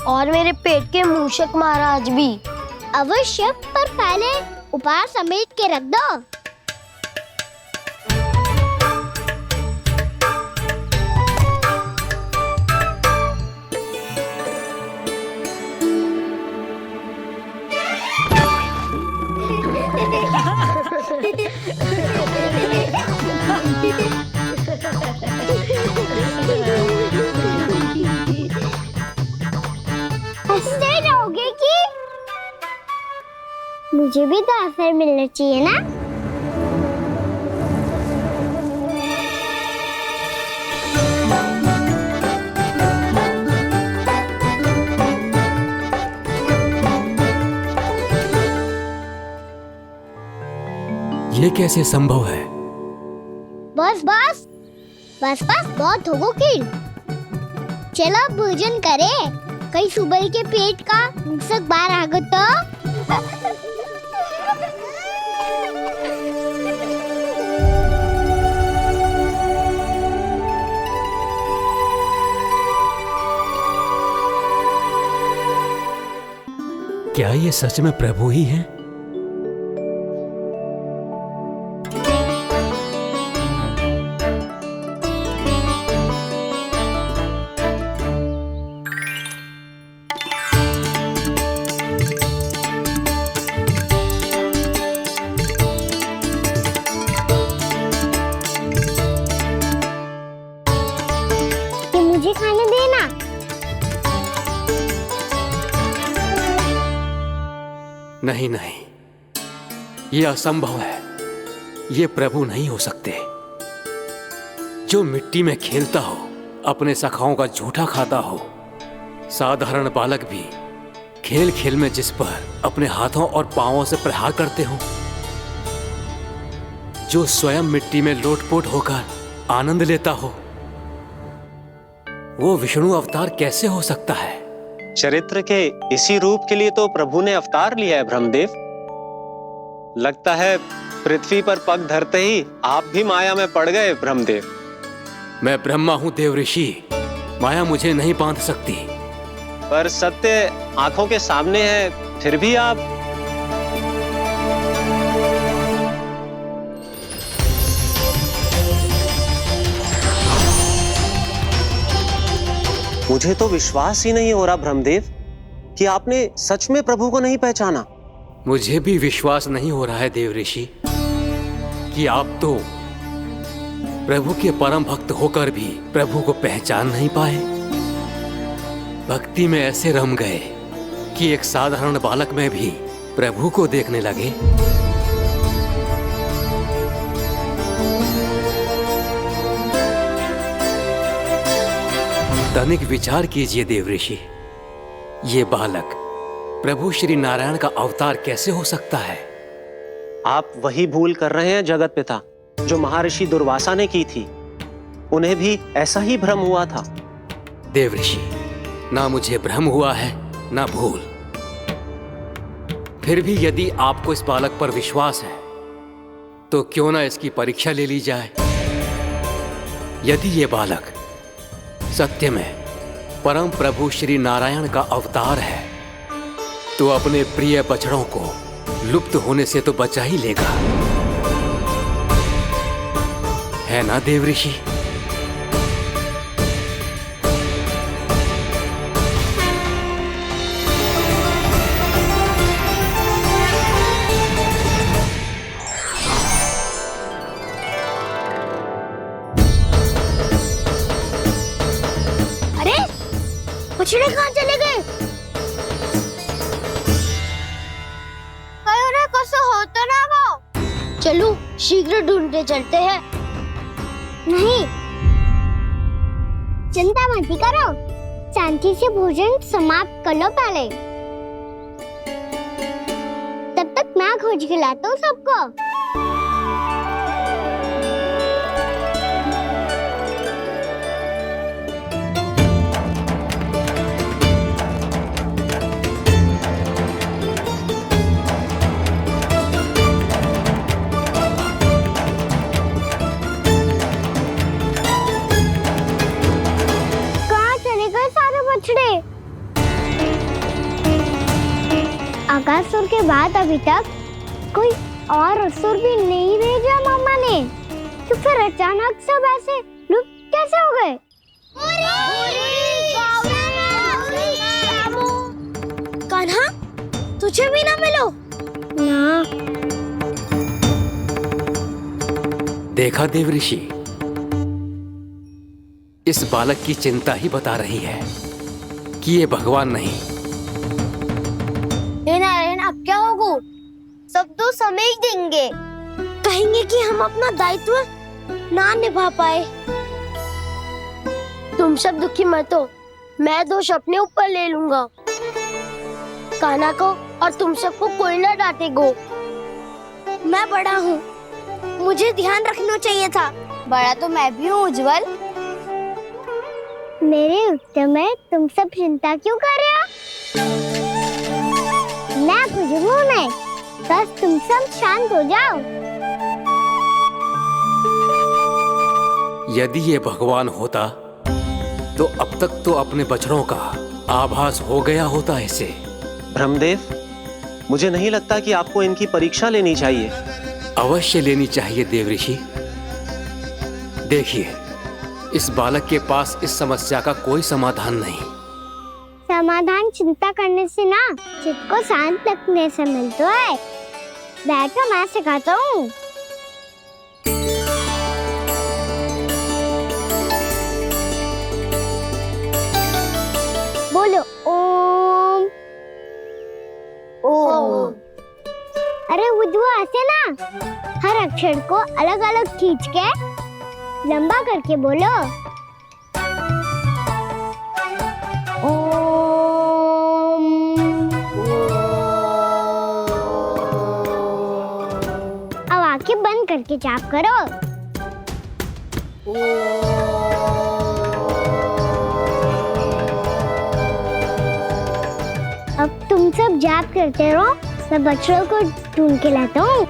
और मेरे पेट के मूषक महाराज भी। अवश्य, पर पहले उपहार समेट के रख दो। हंसते रहोगे कि मुझे भी तो अवसर मिलना चाहिए ना। ये कैसे संभव है? बस बस बस बस बहुत हो गई। चलो भोजन करें, कहीं सुबह के पेट का मूषक बाहर आ गया तो। क्या ये सच में प्रभु ही हैं? मुझे खाने देना। नहीं नहीं, ये असंभव है। ये प्रभु नहीं हो सकते। जो मिट्टी में खेलता हो, अपने सखाओं का झूठा खाता हो, साधारण बालक भी खेल खेल में जिस पर अपने हाथों और पांवों से प्रहार करते हो, जो स्वयं मिट्टी में लोटपोट होकर आनंद लेता हो, वो विष्णु अवतार कैसे हो सकता है? चरित्र के इसी रूप के लिए तो प्रभु ने अवतार लिया है ब्रह्मदेव। लगता है पृथ्वी पर पग धरते ही आप भी माया में पड़ गए ब्रह्मदेव। मैं ब्रह्मा हूं देव ऋषि, माया मुझे नहीं बांध सकती। पर सत्य आंखों के सामने है, फिर भी आप। मुझे तो विश्वास ही नहीं हो रहा ब्रह्मदेव कि आपने सच में प्रभु को नहीं पहचाना। मुझे भी विश्वास नहीं हो रहा है देव ऋषि कि आप तो प्रभु के परम भक्त होकर भी प्रभु को पहचान नहीं पाए। भक्ति में ऐसे रम गए कि एक साधारण बालक में भी प्रभु को देखने लगे। तनिक विचार कीजिए देव ऋषि, ये बालक प्रभु श्री नारायण का अवतार कैसे हो सकता है? आप वही भूल कर रहे हैं जगत पिता, जो महर्षि दुर्वासा ने की थी। उन्हें भी ऐसा ही भ्रम हुआ था। देव ऋषि, ना मुझे भ्रम हुआ है ना भूल। फिर भी यदि आपको इस बालक पर विश्वास है तो क्यों ना इसकी परीक्षा ले ली जाए। यदि ये बालक सत्य में परम प्रभु श्री नारायण का अवतार है तो अपने प्रिय बछड़ों को लुप्त होने से तो बचा ही लेगा, है ना देव ऋषि? बछड़े कहाँ चले गए? कैसे होता ना वो? चलो शीघ्र ढूंढते चलते हैं। नहीं, चिंता मत करो, शांति से भोजन समाप्त कर लो पहले। तब तक मैं खोज के लाता हूँ सबको। आकासुर के बाद अभी तक कोई और असुर भी नहीं भेजा मामा ने, तो फिर अचानक सब ऐसे लुप्त कैसे हो गए? कान्हा, तुझे भी ना मिलो। ना। देखा देव ऋषि, इस बालक की चिंता ही बता रही है कि ये भगवान नहीं। हे नारायण, अब क्या होगा? सब तो समझ देंगे, कहेंगे कि हम अपना दायित्व ना निभा पाए। तुम सब दुखी मत हो, मैं दोष अपने ऊपर ले लूंगा। कान्हा को और तुम सबको कोई ना डांटेगो। मैं बड़ा हूँ, मुझे ध्यान रखना चाहिए था। बड़ा तो मैं भी हूँ उज्जवल। मेरे उत्तर में तुम सब चिंता क्यों कर रहे हो? मैं बुजुर्ग नहीं, बस तुम सब शांत हो जाओ। यदि ये भगवान होता तो अब तक तो अपने बछड़ों का आभास हो गया होता इसे। ब्रह्मदेव, मुझे नहीं लगता कि आपको इनकी परीक्षा लेनी चाहिए। अवश्य लेनी चाहिए देव ऋषि। देखिए, इस बालक के पास इस समस्या का कोई समाधान नहीं। समाधान चिंता करने से ना, चित्त को शांत रखने से मिलता है। बैठो, मैं सिखाता हूँ। बोलो ओम। ओम। अरे उज्जवा, ऐसे ना हर अक्षर को अलग अलग खींच के लंबा करके बोलो। ओम। अब आंखें बंद करके जाप करो। अब तुम सब जाप करते रहो, मैं बच्चों को ढूंढ के लाता हूँ।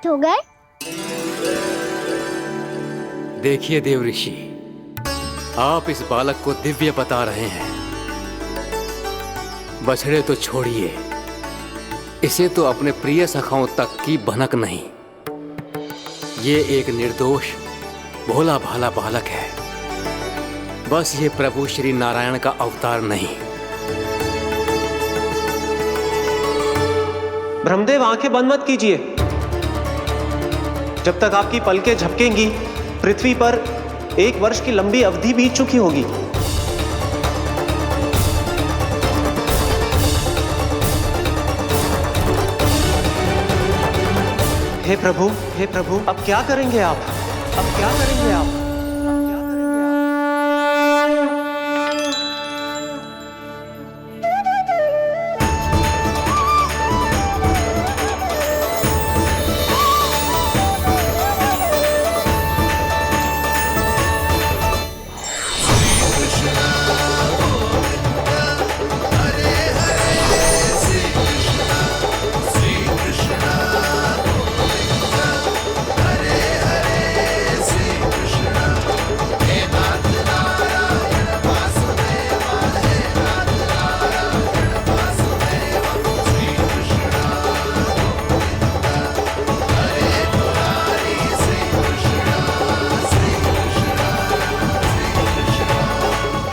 हो गए। देखिए देव ऋषि, आप इस बालक को दिव्य बता रहे हैं। बछड़े तो छोड़िए, इसे तो अपने प्रिय सखाओं तक की भनक नहीं। ये एक निर्दोष भोला भाला बालक है, बस ये प्रभु श्री नारायण का अवतार नहीं। ब्रह्मदेव, आंखें बंद मत कीजिए। जब तक आपकी पलकें झपकेंगी, पृथ्वी पर 1 वर्ष की लंबी अवधि बीत चुकी होगी। हे प्रभु, अब क्या करेंगे आप? अब क्या करेंगे आप?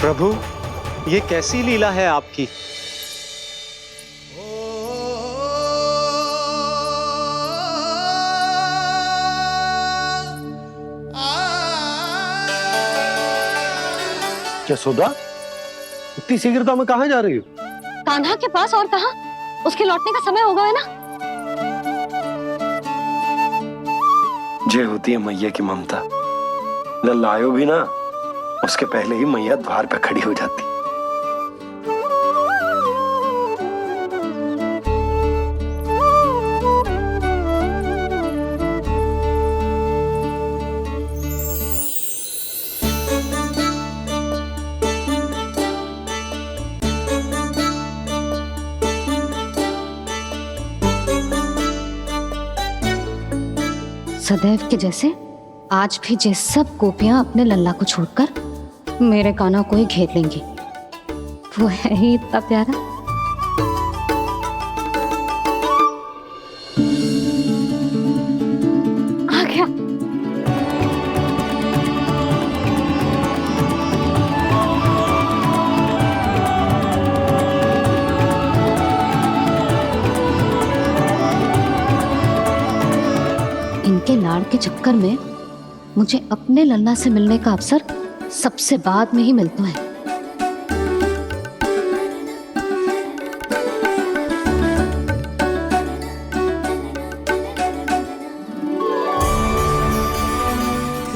प्रभु, ये कैसी लीला है आपकी? यशोदा, इतनी शीघ्रता में कहाँ जा रही हो? कान्हा के पास, और कहाँ? उसके लौटने का समय हो गया है ना। जे होती है मैया की ममता, लल्ला आयो भी ना, उसके पहले ही मैया द्वार पे खड़ी हो जाती। सदैव के जैसे आज भी जे सब गोपियां अपने लल्ला को छोड़कर मेरे कान्हा को ही घेर लेंगी। वो है ही इतना प्यारा। आ गया। इनके लाड़ के चक्कर में मुझे अपने लल्ला से मिलने का अवसर सबसे बाद में ही मिलता है।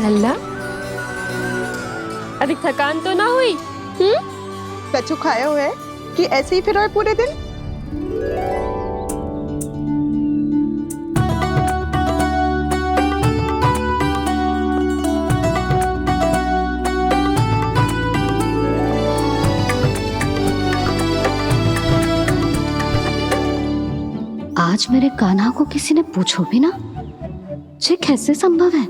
लल्ला, अभी थकान तो ना हुई? कछु खाया हुआ है कि ऐसे ही फिर रहे पूरे दिन? आज मेरे कान्हा को किसी ने पूछो भी ना, ये कैसे संभव है?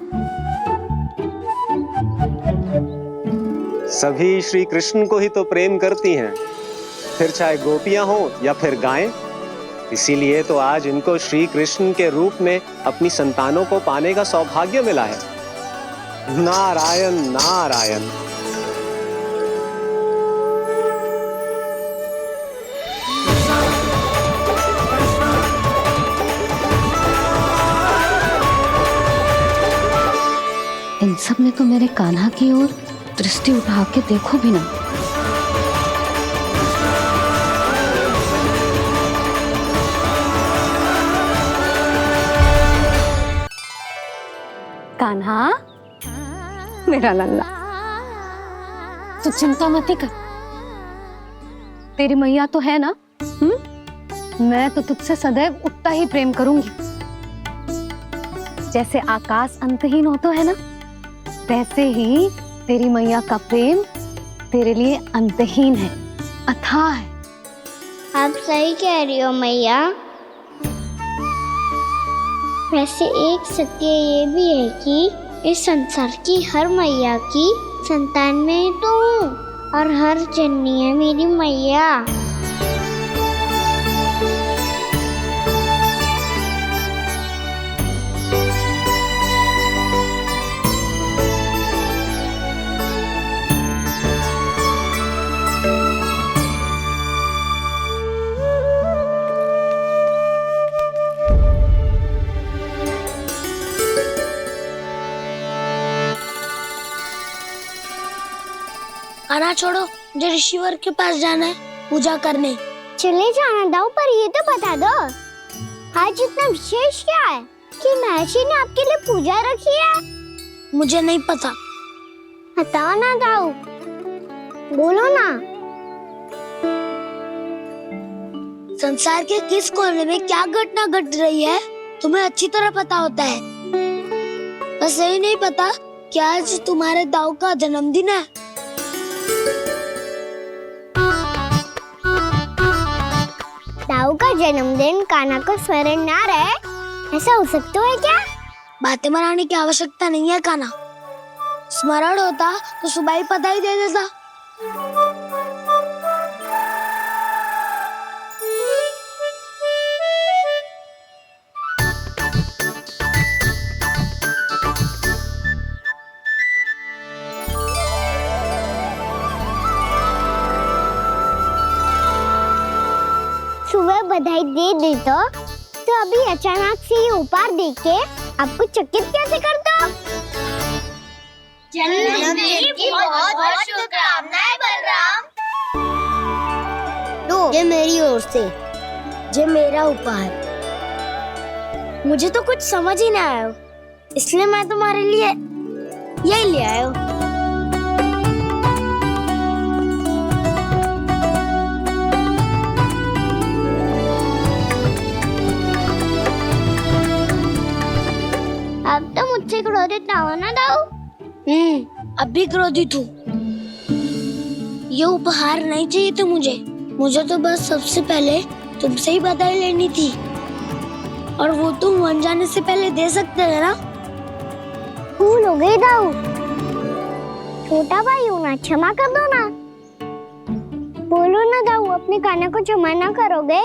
सभी श्री कृष्ण को ही तो प्रेम करती हैं, फिर चाहे गोपियां हो या फिर गायें। इसीलिए तो आज इनको श्री कृष्ण के रूप में अपनी संतानों को पाने का सौभाग्य मिला है। नारायण नारायण। इन सब ने तो मेरे कान्हा की ओर दृष्टि उठा के देखो भी ना। कान्हा, मेरा लल्ला, तू चिंता मत कर। तेरी मैया तो है ना? मैं तो तुझसे सदैव उतना ही प्रेम करूंगी। जैसे आकाश अंतहीन होता है ना, वैसे ही तेरी मैया का प्रेम तेरे लिए अंतहीन है, अथाह है। आप सही कह रही हो मैया। वैसे एक सत्य ये भी है कि इस संसार की हर मैया की संतान में तो हूँ, और हर जननी है मेरी मैया। कान्हा छोड़ो, मुझे ऋषिवर के पास जाना है पूजा करने। चले जाना दाऊ, पर ये तो बता दो आज इतना विशेष क्या है कि महर्षि ने आपके लिए पूजा रखी है? मुझे नहीं पता। बताओ ना दाऊ, बोलो ना। संसार के किस कोने में क्या घटना घट रही है तुम्हें अच्छी तरह पता होता है। बस यही नहीं पता कि आज तुम्हारे दाऊ का जन्मदिन है। दाऊ का जन्मदिन कान्हा को स्मरण ना रहे, ऐसा हो सकता है क्या? बातें बनाने की आवश्यकता नहीं है कान्हा। स्मरण होता तो सुबह ही पता ही दे देता। सुबह बधाई दे देता तो अभी अचानक से ये उपहार देख के आपको चकित कैसे कर दो? जन्मदिन की बहुत बहुत शुभकामनाएं ये मेरी ओर से। ये मेरा उपहार। मुझे तो कुछ समझ ही ना आया, इसलिए मैं तुम्हारे लिए यही ले आया हूँ। अब तो मुझसे क्रोधित ना होना दाऊ। अब भी क्रोधित हूँ। ये उपहार नहीं चाहिए था मुझे तो बस सबसे पहले तुमसे ही बधाई लेनी थी, और वो तुम बन जाने से पहले दे सकते थे ना। भूल हो गई दाऊ। छोटा भाई हूँ ना, क्षमा कर दो ना। बोलो ना दाऊ, अपने कान्हा को क्षमा ना करोगे?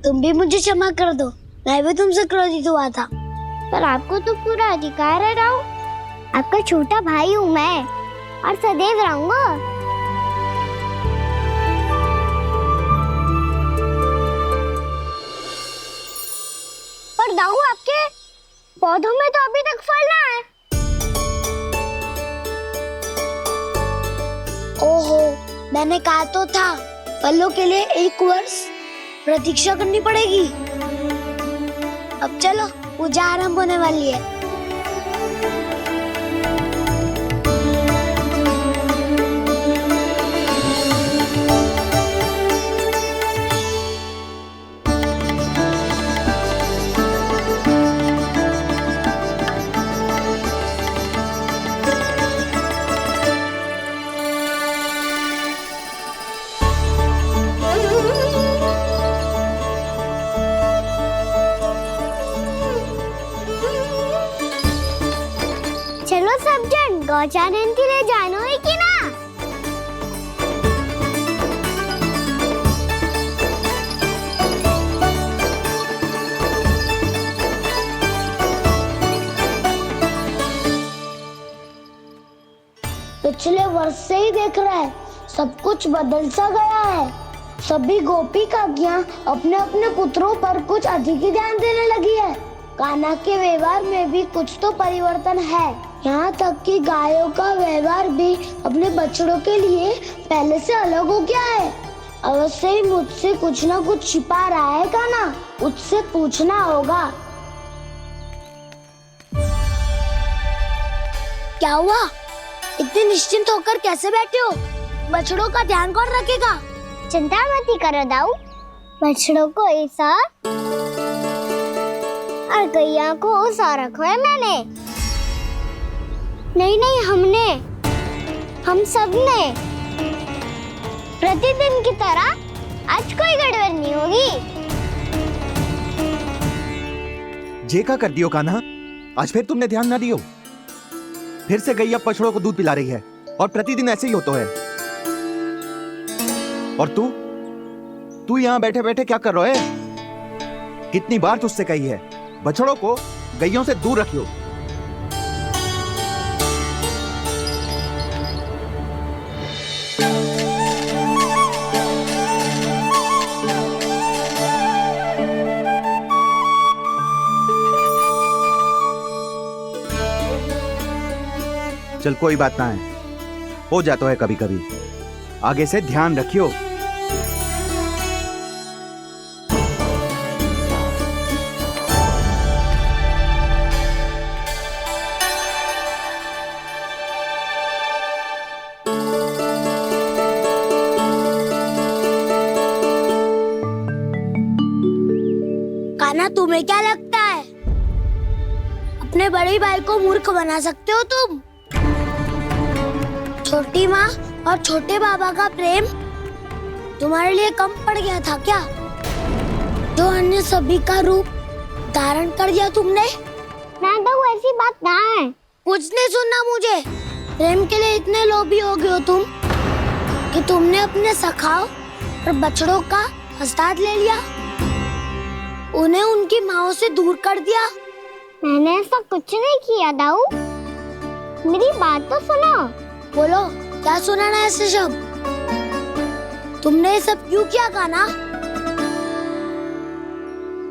तुम भी मुझे क्षमा कर दो, मैं भी तुमसे क्रोधित हुआ था। पर आपको तो पूरा अधिकार है दाऊ। आपका छोटा भाई हूँ मैं, और सदैव रहूंगा। पर दाऊ, आपके पौधों में तो अभी तक फल ना है। ओहो, मैंने कहा तो था फलों के लिए 1 वर्ष प्रतीक्षा करनी पड़ेगी। अब चलो, पूजा आरंभ होने वाली है। चलो सब जन गौचारण के लिए जानो है कि ना? पिछले वर्ष से ही देख रहा है, सब कुछ बदल सा गया है। सभी गोपी काकियां अपने अपने पुत्रों पर कुछ अधिक ही ध्यान देने लगी है। कान्हा के व्यवहार में भी कुछ तो परिवर्तन है। यहाँ तक कि गायों का व्यवहार भी अपने बछड़ों के लिए पहले से अलग हो गया है। अवश्य ही मुझसे कुछ ना कुछ छिपा रहा है कान्हा, उससे पूछना होगा। क्या हुआ? इतने निश्चिंत होकर कैसे बैठे हो? बछड़ों का ध्यान कौन रखेगा? चिंता मत करो दाऊ, बछड़ों को ऐसा और गैया को ऐसा रखा है मैंने। नहीं, हम सब ने प्रतिदिन की तरह आज कोई गड़बड़ नहीं होगी। जे का कर दियो कान्हा, आज फिर तुमने ध्यान ना दियो। फिर से गैया बछड़ों को दूध पिला रही है, और प्रतिदिन ऐसे ही होता है। और तू यहाँ बैठे बैठे क्या कर रहा है? कितनी बार तुझसे कही है, बछड़ों को गैयों से दूर रखियो। चल कोई बात ना है, हो जाता है कभी कभी। आगे से ध्यान रखियो। कान्हा, तुम्हें क्या लगता है अपने बड़े भाई को मूर्ख बना सकते हो तुम? छोटी माँ और छोटे बाबा का प्रेम तुम्हारे लिए कम पड़ गया था क्या? जो अन्य सभी का रूप धारण कर दिया तुमने? ना तो ऐसी बात ना है। कुछ नहीं सुनना मुझे। प्रेम के लिए इतने लोभी हो गए हो तुम कि तुमने अपने सखाओं और बछड़ों का हस्ताक्षर ले लिया, उन्हें उनकी माँओं से दूर कर दिया। मैंने ऐसा कुछ नहीं किया दाऊ, मेरी बात तो सुनो। बोलो, क्या सुनाना है ऐसे शब्द? तुमने ये सब क्यों किया कान्हा?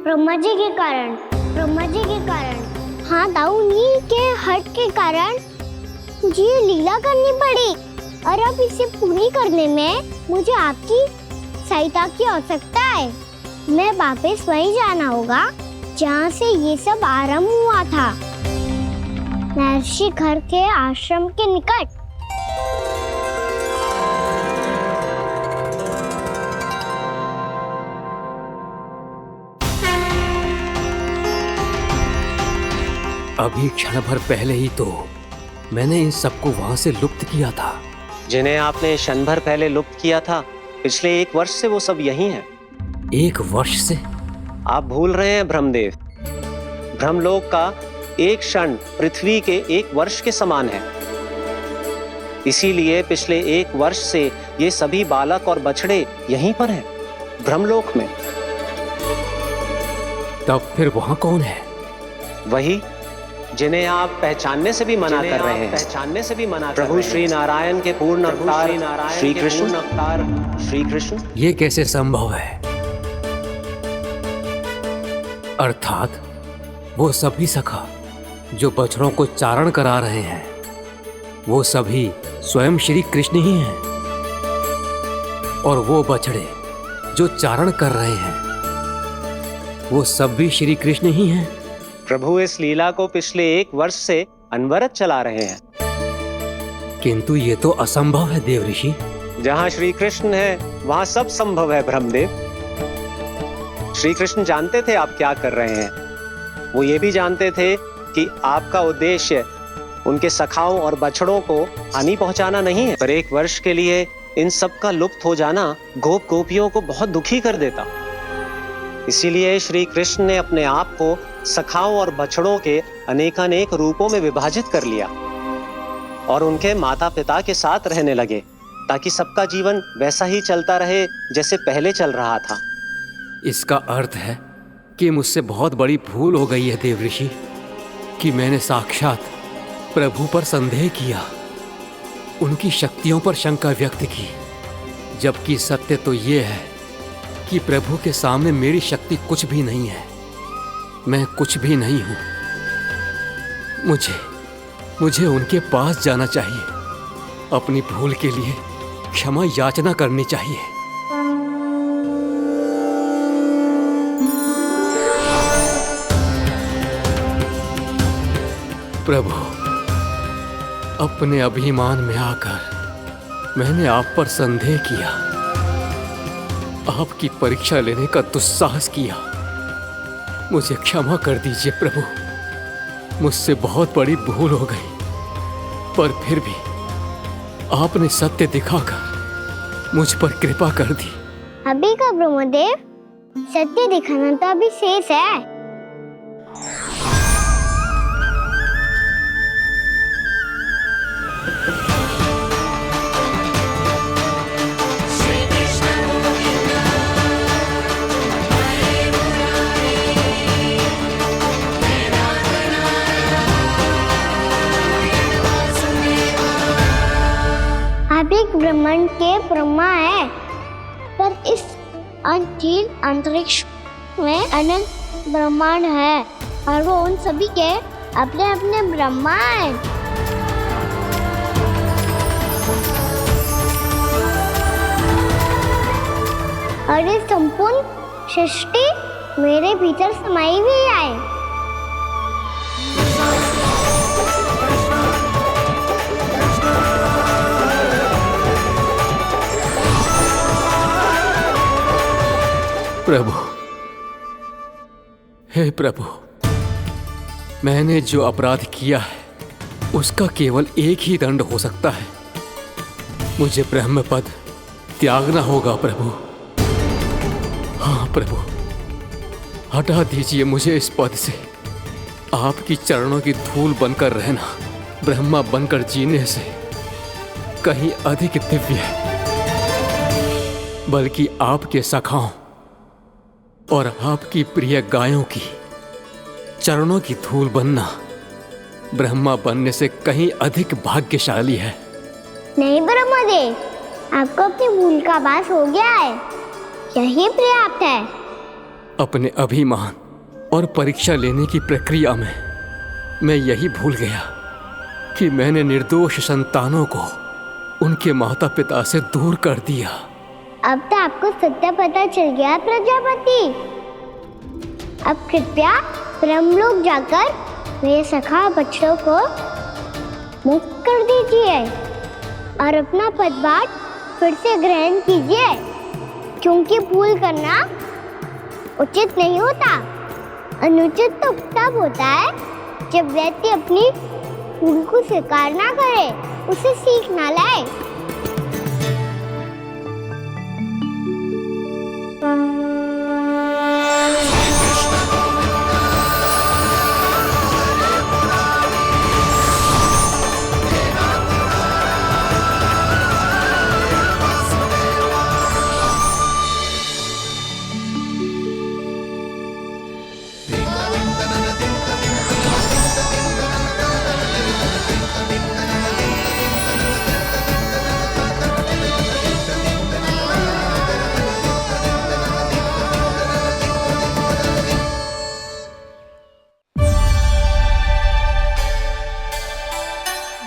ब्रह्मा जी के कारण। हाँ ताऊ, नील के हट के कारण मुझे ये लीला करनी पड़ी, और अब इसे पूरी करने में मुझे आपकी सहायता की आवश्यकता है। मैं वापस वहीं जाना होगा जहाँ से ये सब आरंभ हुआ था, महर्षि घर के आश्रम के निकट। अभी क्षण भर पहले ही तो मैंने इन सबको वहां से लुप्त किया था। जिन्हें आपने क्षण भर पहले लुप्त किया था, पिछले 1 वर्ष से वो सब यही हैं। 1 वर्ष से? आप भूल रहे हैं ब्रह्मदेव। ब्रह्मलोक का एक क्षण पृथ्वी के 1 वर्ष के समान है। इसीलिए पिछले 1 वर्ष से ये सभी बालक और बछड़े यहीं पर हैं, ब्रह्मलोक में। तब फिर वहां कौन है? वही जिन्हें आप पहचानने से भी मना कर रहे हैं। प्रभु श्री नारायण के पूर्ण अवतार श्री कृष्ण। ये कैसे संभव है? अर्थात वो सभी सखा जो बछड़ों को चारण करा रहे हैं, वो सभी स्वयं श्री कृष्ण ही हैं। और वो बछड़े जो चारण कर रहे हैं, वो सब भी श्री कृष्ण ही हैं। प्रभु इस लीला को पिछले 1 वर्ष से अनवरत चला रहे हैं। किंतु ये तो असंभव है देव ऋषि। जहाँ श्री कृष्ण है वहाँ सब संभव है ब्रह्मदेव। श्री कृष्ण जानते थे आप क्या कर रहे हैं। वो ये भी जानते थे कि आपका उद्देश्य उनके सखाओं और बछड़ों को हानि पहुंचाना नहीं है। पर 1 वर्ष के लिए इन सब का लुप्त हो जाना गोप गोपियों को बहुत दुखी कर देता। इसीलिए श्री कृष्ण ने अपने आप को सखाओं और बछड़ों के अनेकानेक रूपों में विभाजित कर लिया और उनके माता पिता के साथ रहने लगे, ताकि सबका जीवन वैसा ही चलता रहे जैसे पहले चल रहा था। इसका अर्थ है कि मुझसे बहुत बड़ी भूल हो गई है देव ऋषि, कि मैंने साक्षात प्रभु पर संदेह किया, उनकी शक्तियों पर शंका व्यक्त की, जबकि सत्य तो ये है कि प्रभु के सामने मेरी शक्ति कुछ भी नहीं है। मैं कुछ भी नहीं हूं। मुझे उनके पास जाना चाहिए, अपनी भूल के लिए क्षमा याचना करनी चाहिए। प्रभु, अपने अभिमान में आकर मैंने आप पर संदेह किया, आपकी परीक्षा लेने का दुस्साहस किया। मुझे क्षमा कर दीजिए प्रभु, मुझसे बहुत बड़ी भूल हो गई। पर फिर भी आपने सत्य दिखाकर मुझ पर कृपा कर दी। अभी का ब्रह्मदेव, सत्य दिखाना तो अभी शेष है। ब्रह्मांड के ब्रह्मा है, पर इस अनंत अंतरिक्ष में अनंत ब्रह्मांड है, और वो उन सभी के अपने अपने ब्रह्मा हैं। और ये संपूर्ण सृष्टि मेरे भीतर समाई हुई है। प्रभु, हे प्रभु, मैंने जो अपराध किया है उसका केवल एक ही दंड हो सकता है। मुझे ब्रह्म पद त्यागना होगा प्रभु। हाँ प्रभु, हटा दीजिए मुझे इस पद से। आपकी चरणों की धूल बनकर रहना ब्रह्मा बनकर जीने से कहीं अधिक दिव्य है। बल्कि आपके सखाओं और आपकी प्रिय गायों की चरणों की धूल बनना ब्रह्मा बनने से कहीं अधिक भाग्यशाली है। नहीं ब्रह्मदेव, आपको अपनी भूल का आभास हो गया है, यही पर्याप्त है। अपने अभिमान और परीक्षा लेने की प्रक्रिया में मैं यही भूल गया कि मैंने निर्दोष संतानों को उनके माता पिता से दूर कर दिया। अब तो आपको सत्य पता चल गया प्रजापति। अब कृपया ब्रह्मलोक जाकर मेरे सखा बच्चों को मुक्त कर दीजिए और अपना पदभार फिर से ग्रहण कीजिए, क्योंकि भूल करना उचित नहीं होता। अनुचित तो तब होता है जब व्यक्ति अपनी भूल को स्वीकार ना करे, उसे सीख ना लाए।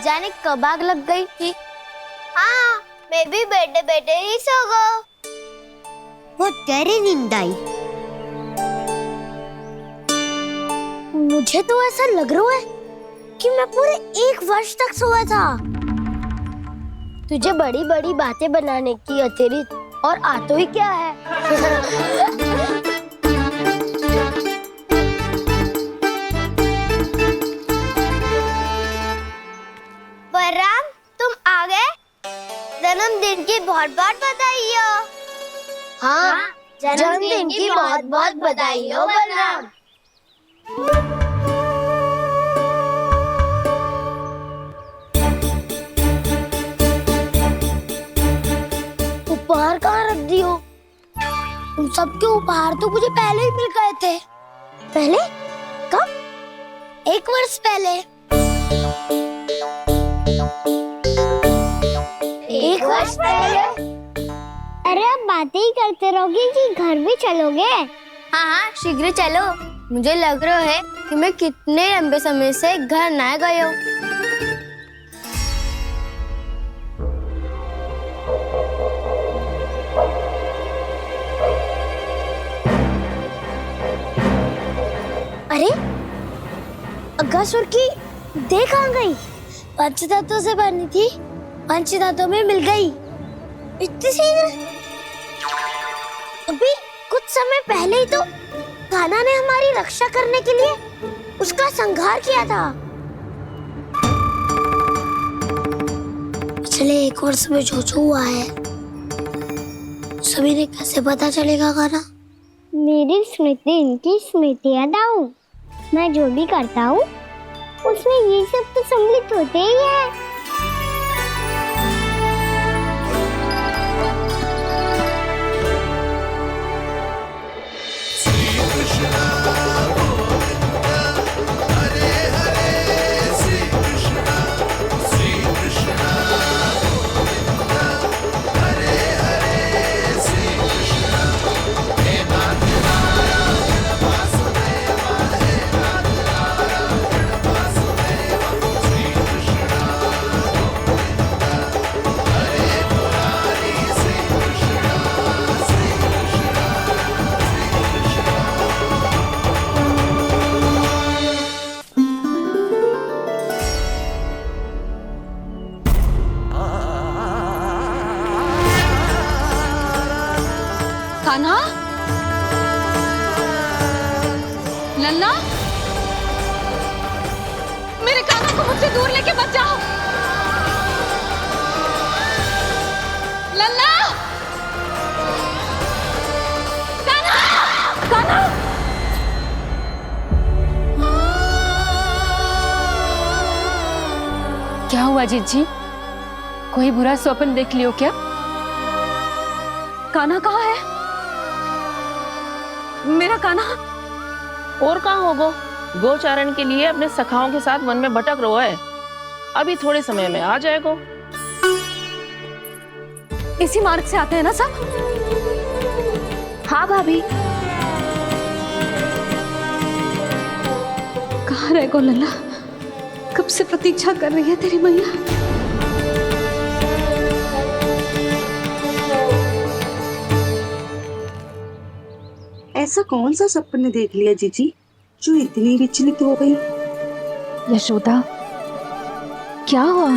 जाने कब आग लग गई थी। हाँ, मैं भी बैठे बैठे ही सो गया। बहुत गहरी नींद आई। मुझे तो ऐसा लग रहा है कि मैं पूरे 1 वर्ष तक सोया था। तुझे बड़ी बड़ी बातें बनाने की अतिरिक्त और आता ही क्या है। बलराम, तुम आ गए? जन्मदिन की बहुत बहुत बधाई हो। हाँ, जन्मदिन की बहुत बहुत बधाई हो बलराम। उपहार कहाँ रख दियो? उन सबके उपहार तो मुझे पहले ही मिल गए थे। पहले? कब? 1 वर्ष पहले। 1 वर्ष पहले? अरे अब बातें ही करते रहोगे कि घर भी चलोगे? हाँ हाँ, शीघ्र चलो। मुझे लग रहा है कि मैं कितने लंबे समय से घर ना गई हूँ। अरे, अगासुर की देह कहाँ गई? पंचतत्वों से बनी थी, पंचतत्वों में मिल गई। इतनी सी अभी कुछ समय पहले ही तो कान्हा ने हमारी रक्षा करने के लिए उसका संहार किया था। पिछले 1 वर्ष में जो जो हुआ है सभी ने कैसे पता चलेगा कान्हा? मेरी स्मृति इनकी स्मृति अदाऊं। मैं जो भी करता हूँ उसमें ये सब तो सम्मिलित होते ही है। कान्हा, लल्ला, मेरे कान्हा को मुझसे दूर लेके मत जाओ। लल्ला, कान्हा, कान्हा। क्या हुआ जीजी? कोई बुरा स्वप्न देख लियो क्या? कान्हा कहाँ है? मेरा कान्हा? और कहाँ होगो? गोचारण के लिए अपने सखाओं के साथ वन में भटक रहो है। अभी थोड़े समय में आ जाएगो। इसी मार्ग से आते हैं ना सब? हाँ भाभी। कहाँ रह गो लल्ला? कब से प्रतीक्षा कर रही है तेरी मैया। ऐसा कौन सा सपने देख लिया जीजी जो इतनी विचलित हो गई? यशोदा, क्या हुआ?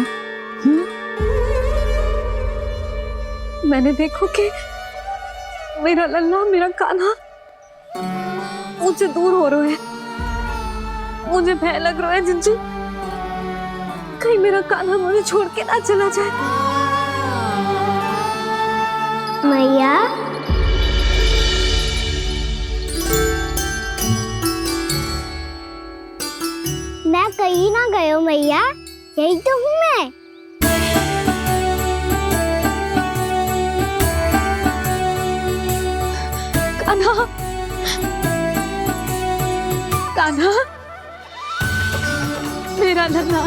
मैंने देखो कि मेरा लल्ला, मेरा कान्हा मुझसे दूर हो रहे हैं। मुझे भय लग रहा है जिंजू, कहीं मेरा कान्हा मुझे छोड़ के ना चला जाए। मैया, मैं कहीं ना गयो मैया, यही तो हूँ मैं। कान्हा, कान्हा, मेरा लल्ला।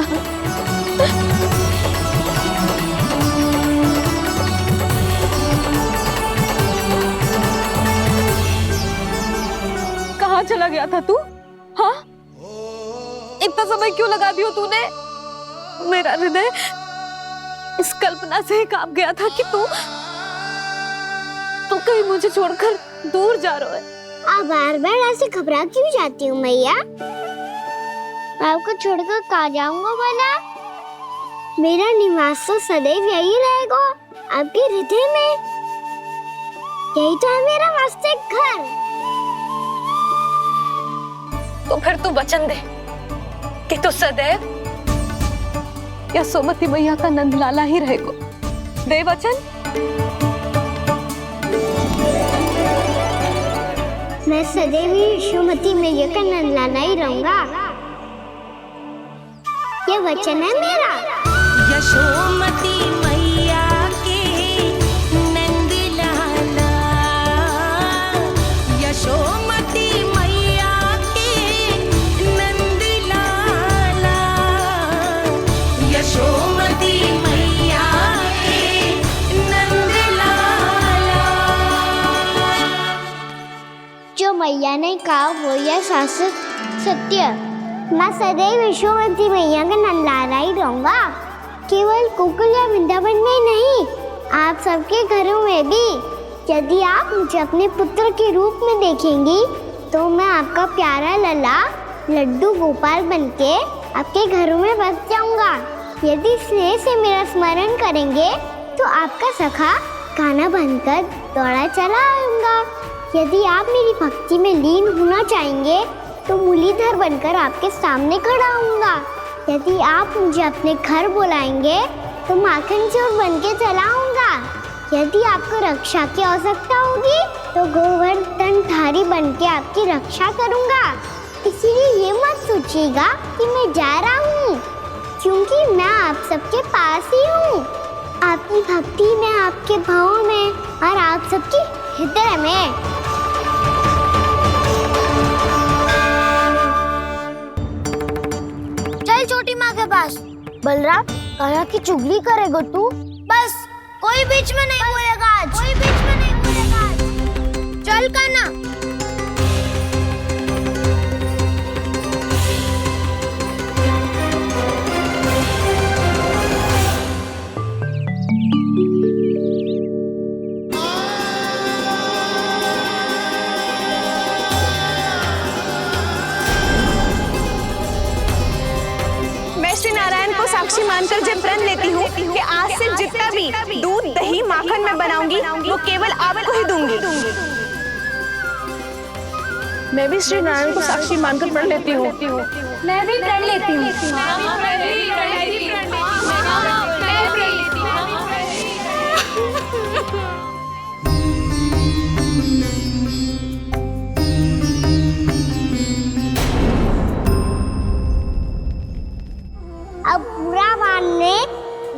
कहाँ चला गया था तू? हाँ, इतना समय क्यों लगा दिया तूने? मेरा हृदय इस कल्पना से ही कांप गया था कि तू कहीं मुझे छोड़कर दूर जा रहा है। आप बार बार ऐसे घबरा क्यों जाती हूँ मैया? आपको छोड़कर कहाँ जाऊंगा भला? मेरा निवास तो सदैव यही रहेगा, आपके हृदय में। यही तो है मेरा वास्तविक घर। तो फिर तू वचन दे कि तू सदैव यशोमती मैया का नंदलाला ही रहेगा। दे वचन। मैं सदैव यशोमती मैया का नंदलाला ही रहूंगा, ये वचन है मेरा। यशोमती मैया के नंदलाला, यशोमती मैया के नंदलाला, यशोमती मैया के नंदलाला। जो मैया ने कहा वो यह शाश्वत सत्य। मैं सदैव यशोमती मैया का नंदलाला ही रहूंगा, केवल गोकुल या वृंदावन में नहीं, आप सबके घरों में भी। यदि आप मुझे अपने पुत्र के रूप में देखेंगी तो मैं आपका प्यारा लल्ला लड्डू गोपाल बनके आपके घरों में बस जाऊंगा। यदि स्नेह से मेरा स्मरण करेंगे तो आपका सखा गाना बनकर दौड़ा चला आऊंगा। यदि आप मेरी भक्ति में लीन होना चाहेंगे तो मुरलीधर बनकर आपके सामने खड़ा होऊंगा। यदि आप मुझे अपने घर बुलाएंगे तो माखन चोर बनके चला आऊंगा। यदि आपको रक्षा की आवश्यकता होगी तो गोवर्धनधारी बनके आपकी रक्षा करूंगा। इसीलिए ये मत सोचिएगा कि मैं जा रहा हूँ, क्योंकि मैं आप सबके पास ही हूँ, आपकी भक्ति में, आपके भाव में और आप सबके हृदय में। चल छोटी माँ के पास। बलराम, कान्हा की चुगली करेगा तू? बस, कोई बीच में नहीं बोलेगा आज। कोई बीच में नहीं बोलेगा आज। चल कान्हा। श्री नारायण को साक्षी मानकर जब प्रण लेती हूँ कि आज से जितना भी दूध, दही, माखन मैं बनाऊंगी वो केवल आपको ही दूंगी। मैं भी श्री नारायण को साक्षी मानकर प्रण लेती हूँ। मैं भी प्रण लेती हूँ। अब बुरा मानने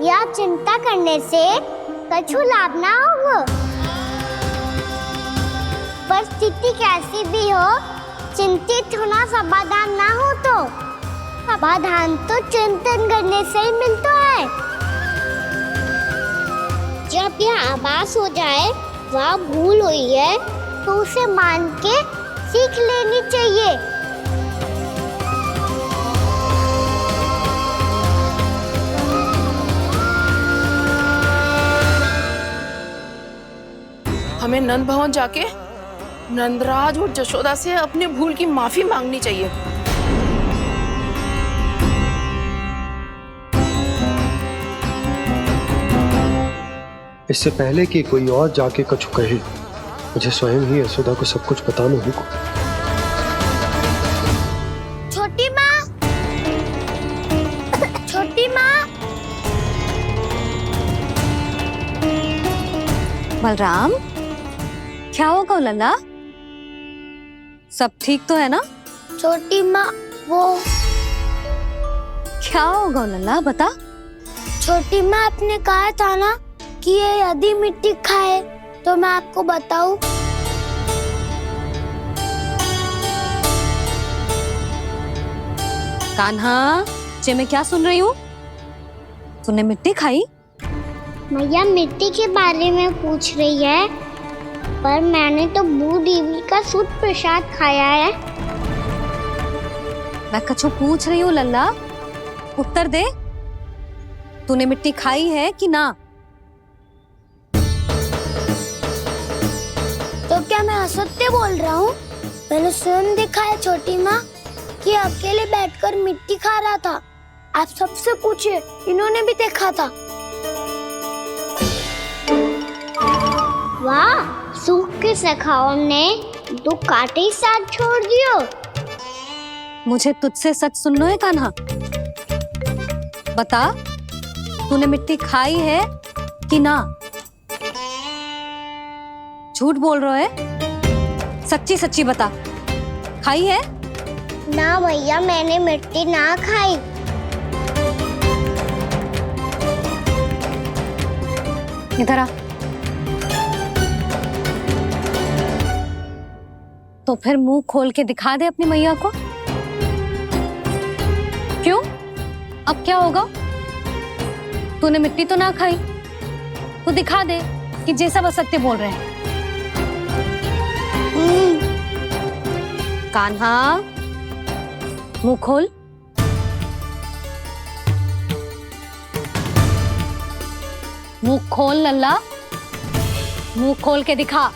या चिंता करने से कछु लाभ ना होगा। परिस्थिति कैसी भी हो, चिंतित होना समाधान ना हो तो समाधान तो चिंतन करने से ही मिलता है। जब यह आभास हो जाए वह भूल हुई है तो उसे मान के सीख लेनी चाहिए। हमें नंद भवन जाके नंदराज और जशोदा से अपनी भूल की माफी मांगनी चाहिए। इससे पहले कि कोई और जाके कछु कहे, मुझे स्वयं ही यशोदा को सब कुछ बताना होगा। छोटी माँ, छोटी माँ। बलराम, क्या होगा लल्ला? सब ठीक तो है ना? छोटी माँ, वो क्या होगा लल्ला, बता। छोटी माँ, आपने कहा था ना कि ये यदि मिट्टी खाए तो मैं आपको बताऊं। कान्हा, जे मैं क्या सुन रही हूँ? तूने मिट्टी खाई? मैया मिट्टी के बारे में पूछ रही है, पर मैंने तो भू देवी का शुद्ध प्रसाद खाया है। मैं कछु पूछ रही हूँ लल्ला, उत्तर दे। तूने मिट्टी खाई है कि ना? तो क्या मैं असत्य बोल रहा हूँ? मैंने स्वयं देखा है छोटी माँ कि अकेले बैठकर मिट्टी खा रहा था। आप सबसे पूछिए, इन्होंने भी देखा था। वाह, सूख के सखाओं ने 2 कांटे ही साथ छोड़ दियो। मुझे तुझसे सच सुनना है कान्हा। बता, तूने मिट्टी खाई है कि ना? झूठ बोल रहा है, सच्ची सच्ची बता, खाई है? ना भैया, मैंने मिट्टी ना खाई। इधर आ। तो फिर मुंह खोल के दिखा दे अपनी मैया को। क्यों? अब क्या होगा? तूने मिट्टी तो ना खाई, तो दिखा दे कि जैसा वो सत्य बोल रहे हैं। कान्हा, मुंह खोल। मुंह खोल लल्ला, मुंह खोल के दिखा।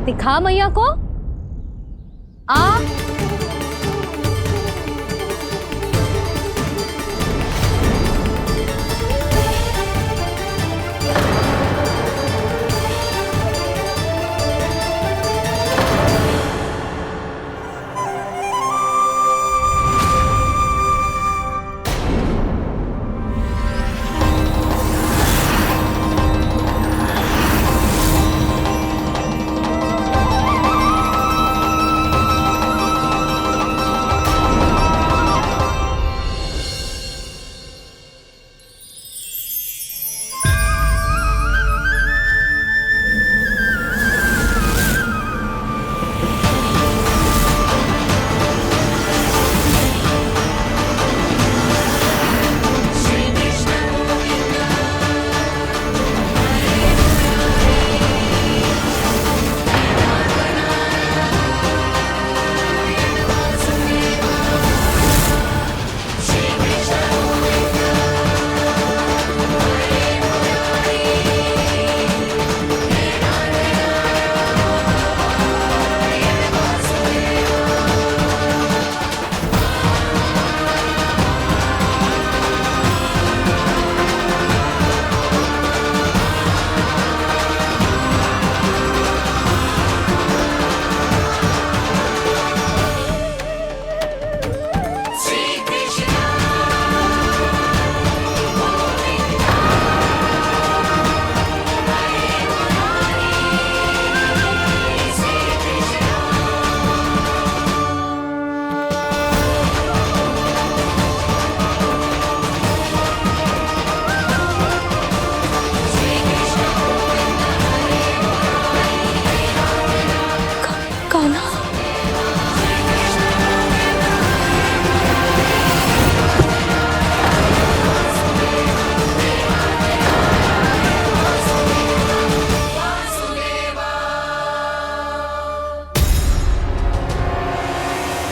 दिखा मैया को। आ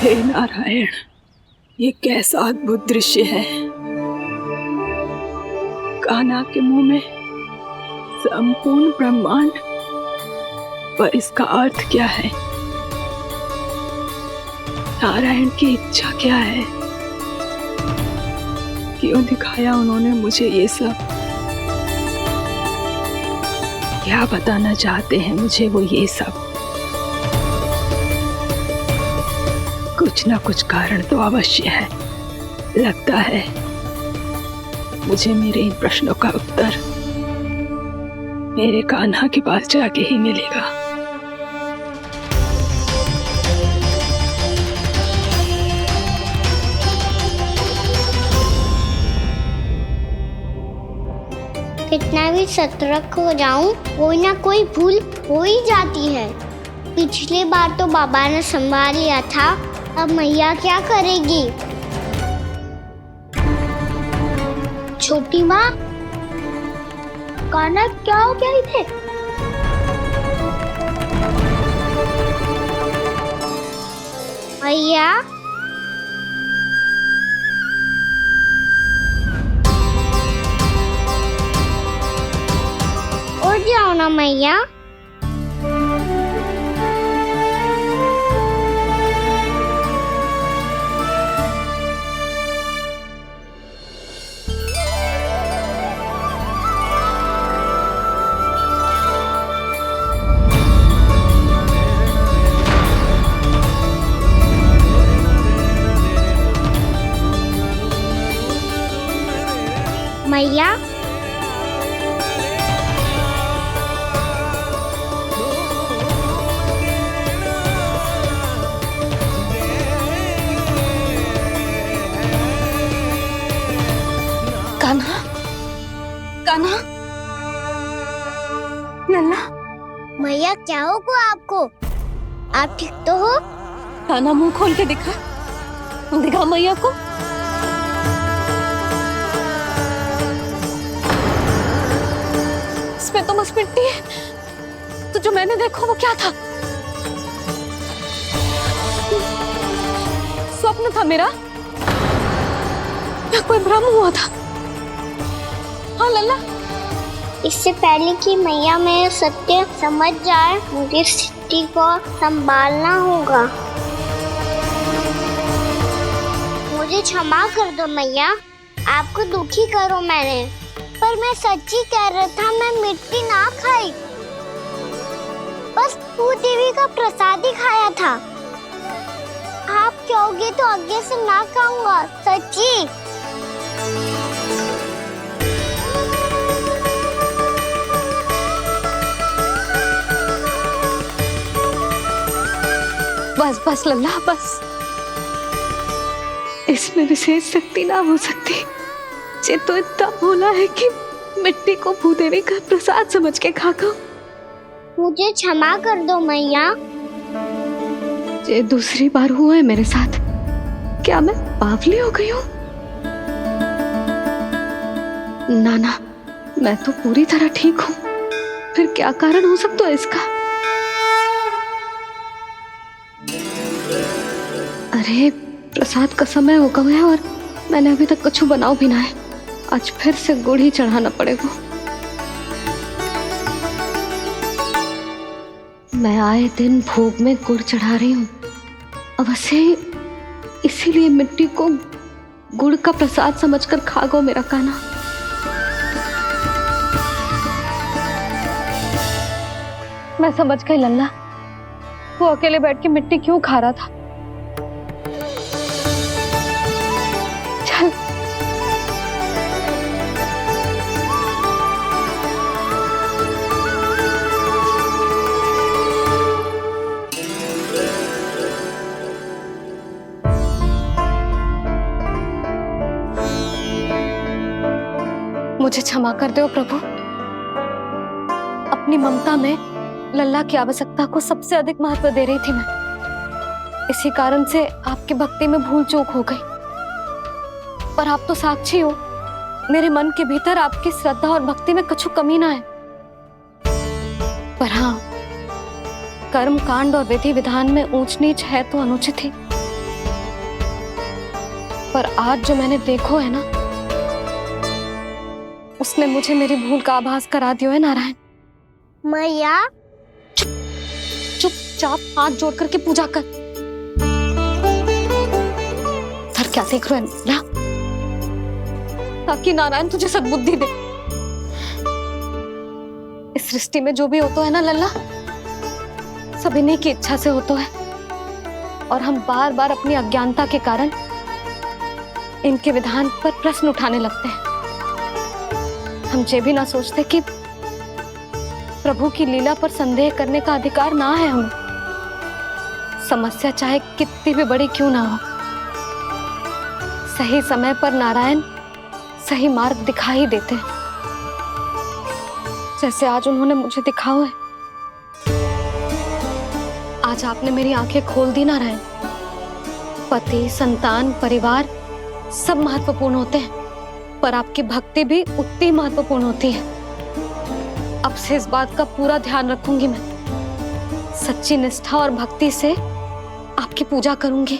हे नारायण, ये कैसा अद्भुत दृश्य है। कान्हा के मुंह में संपूर्ण ब्रह्मांड, पर इसका अर्थ क्या है? नारायण की इच्छा क्या है? क्यों दिखाया उन्होंने मुझे ये सब? क्या बताना चाहते हैं मुझे वो ये सब? कुछ ना कुछ कारण तो अवश्य है। लगता है मुझे मेरे इन प्रश्नों का उत्तर मेरे कान्हा के पास जाके ही मिलेगा। कितना भी सतर्क हो जाऊं, कोई ना कोई भूल हो ही जाती है। पिछली बार तो बाबा ने संभाल लिया था, अब मैया क्या करेगी? छोटी माँ, कान्हा क्या हो गया इधर? मैया, उठ जाओ ना मैया। मैया, कान्हा, कान्हा, लल्ला। मैया क्या होगा आपको? आप ठीक तो हो? कान्हा मुंह खोल के दिखा, दिखा मैया को। इसमें तो बस मिट्टी है, तो जो मैंने देखा वो क्या था? स्वप्न था मेरा या कोई भ्रम हुआ था? हाँ लल्ला, इससे पहले कि मैया मेरे सत्य समझ जाए, मुझे स्थिति को संभालना होगा। मुझे क्षमा कर दो मैया, आपको दुखी करो मैंने, पर मैं सच्ची कह रहा था, मैं मिट्टी ना खाई, बस तू देवी का प्रसाद ही खाया था। आप कहोगे तो आगे से ना खाऊंगा, सच्ची। बस बस लल्ला, बस। इसमें विशेष शक्ति ना हो सकती। ये तो इतना भोला है कि मिट्टी को भूदेवी का प्रसाद समझ के खा गो। मुझे क्षमा कर दो मैया। ये दूसरी बार हुआ है मेरे साथ। क्या मैं बावली हो गई हूँ? ना, मैं तो पूरी तरह ठीक हूँ। फिर क्या कारण हो सकता है इसका? अरे प्रसाद का समय हो गया है और मैंने अभी तक कुछ बनाओ भी ना है। आज फिर से गुड़ ही चढ़ाना पड़ेगा। मैं आए दिन भोग में गुड़ चढ़ा रही हूँ, अवश्य इसीलिए मिट्टी को गुड़ का प्रसाद समझकर खा गो मेरा कान्हा। मैं समझ गई लल्ला, वो अकेले बैठ के मिट्टी क्यों खा रहा था। चल मुझे क्षमा कर दो प्रभु। अपनी ममता में लल्ला की आवश्यकता को सबसे अधिक महत्व दे रही थी मैं। इसी कारण से आपकी भक्ति में भूल चूक हो गई। पर आप तो साक्षी हो, मेरे मन के भीतर आपकी श्रद्धा और भक्ति में कुछ कमी ना है। पर हाँ, कर्म कांड और विधि विधान में ऊंच नीच है तो अनुचित ही। पर आज जो मैंने देखो है ना, उसने मुझे मेरी भूल का आभास करा दिया है नारायण। मैया चुपचाप हाथ जोड़ करके पूजा कर। सर क्या देख रहे हैं? ला, ताकि नारायण तुझे सद्बुद्धि दे। इस सृष्टि में जो भी होता है ना लल्ला, सब इन्हीं की इच्छा से होता है, और हम बार बार अपनी अज्ञानता के कारण इनके विधान पर प्रश्न उठाने लगते हैं। हम ये भी ना सोचते कि प्रभु की लीला पर संदेह करने का अधिकार ना है हमें। समस्या चाहे कितनी भी बड़ी क्यों ना हो, सही समय पर नारायण सही मार्ग दिखा ही देते हैं, जैसे आज उन्होंने मुझे दिखाओ है। आज आपने मेरी आंखें खोल दी नारायण। पति, संतान, परिवार सब महत्वपूर्ण होते हैं, पर आपकी भक्ति भी उतनी महत्वपूर्ण होती है। अब से इस बात का पूरा ध्यान रखूंगी मैं। सच्ची निष्ठा और भक्ति से आपकी पूजा करूंगी,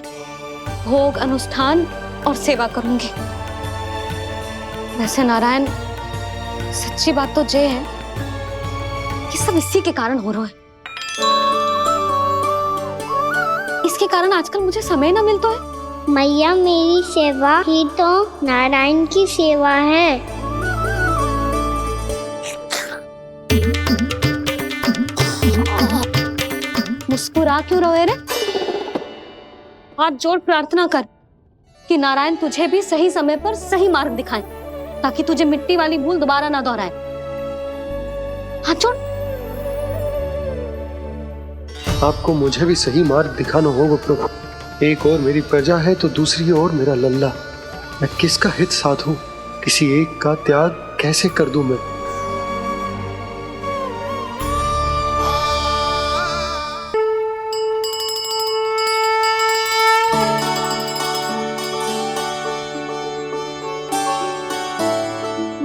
भोग, अनुष्ठान और सेवा करूंगी। वैसे नारायण, सच्ची बात तो ये है कि सब इसी के कारण हो रहा है। इसके कारण आजकल मुझे समय ना मिलता है। मैया, मेरी सेवा ही तो नारायण की सेवा है। मुस्कुरा क्यों रहे रे? हाथ जोड़ प्रार्थना कर कि नारायण तुझे भी सही समय पर सही मार्ग दिखाएं, ताकि तुझे मिट्टी वाली भूल दोबारा ना दोहराए। हाथ जोड़। आपको मुझे भी सही मार्ग दिखाना होगा प्रभु। एक और मेरी प्रजा है तो दूसरी ओर मेरा लल्ला। मैं किसका हित साधूं? किसी एक का त्याग कैसे कर दूं मैं?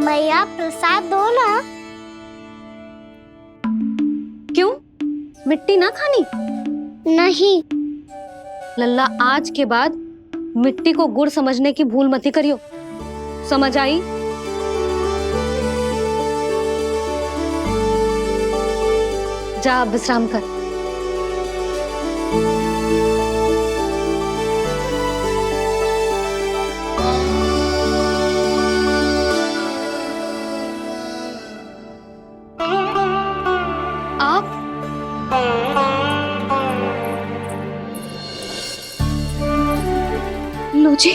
मैया, प्रसाद दो ना। क्यों? मिट्टी ना खानी? नहीं। लल्ला, आज के बाद मिट्टी को गुड़ समझने की भूल मत करियो। समझ आई? जा विश्राम कर। आप लो जी,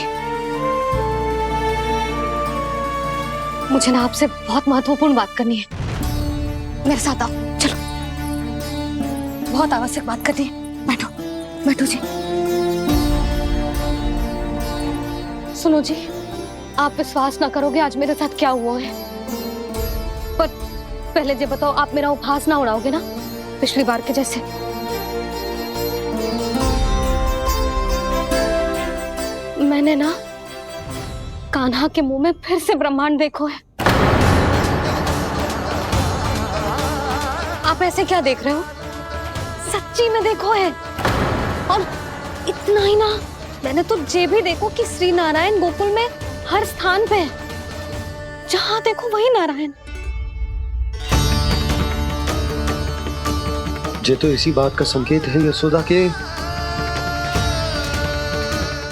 मुझे ना आपसे बहुत महत्वपूर्ण बात करनी है। मेरे साथ आओ, चलो। बहुत आवश्यक बात करनी है। बैठो, बैठो जी। सुनो जी, आप विश्वास ना करोगे आज मेरे साथ क्या हुआ है। पर पहले ये बताओ, आप मेरा उपहास ना उड़ाओगे ना पिछली बार के जैसे? मैंने ना कान्हा के मुंह में फिर से ब्रह्मांड देखो है। आप ऐसे क्या देख रहे हो? सच्ची में देखो है। और इतना ही ना, मैंने तो ये भी देखो कि श्री नारायण गोकुल में हर स्थान पे है। जहां देखो वही नारायण। ये तो इसी बात का संकेत है यशोदा के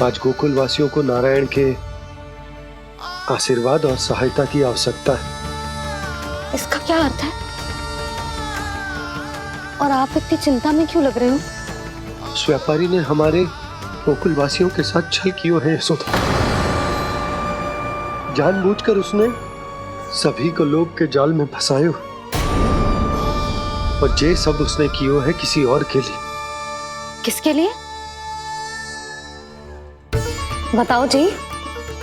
आज गोकुल वासियों को नारायण के आशीर्वाद और सहायता की आवश्यकता है। इसका क्या अर्थ है? और आप इतनी चिंता में क्यों लग रहे हो? उस व्यापारी ने हमारे गोकुल वासियों के साथ छल किया है यशोदा। जानबूझकर उसने सभी को लोभ के जाल में फंसायो, और ये सब उसने किया है किसी और के लिए। किसके लिए? बताओ जी,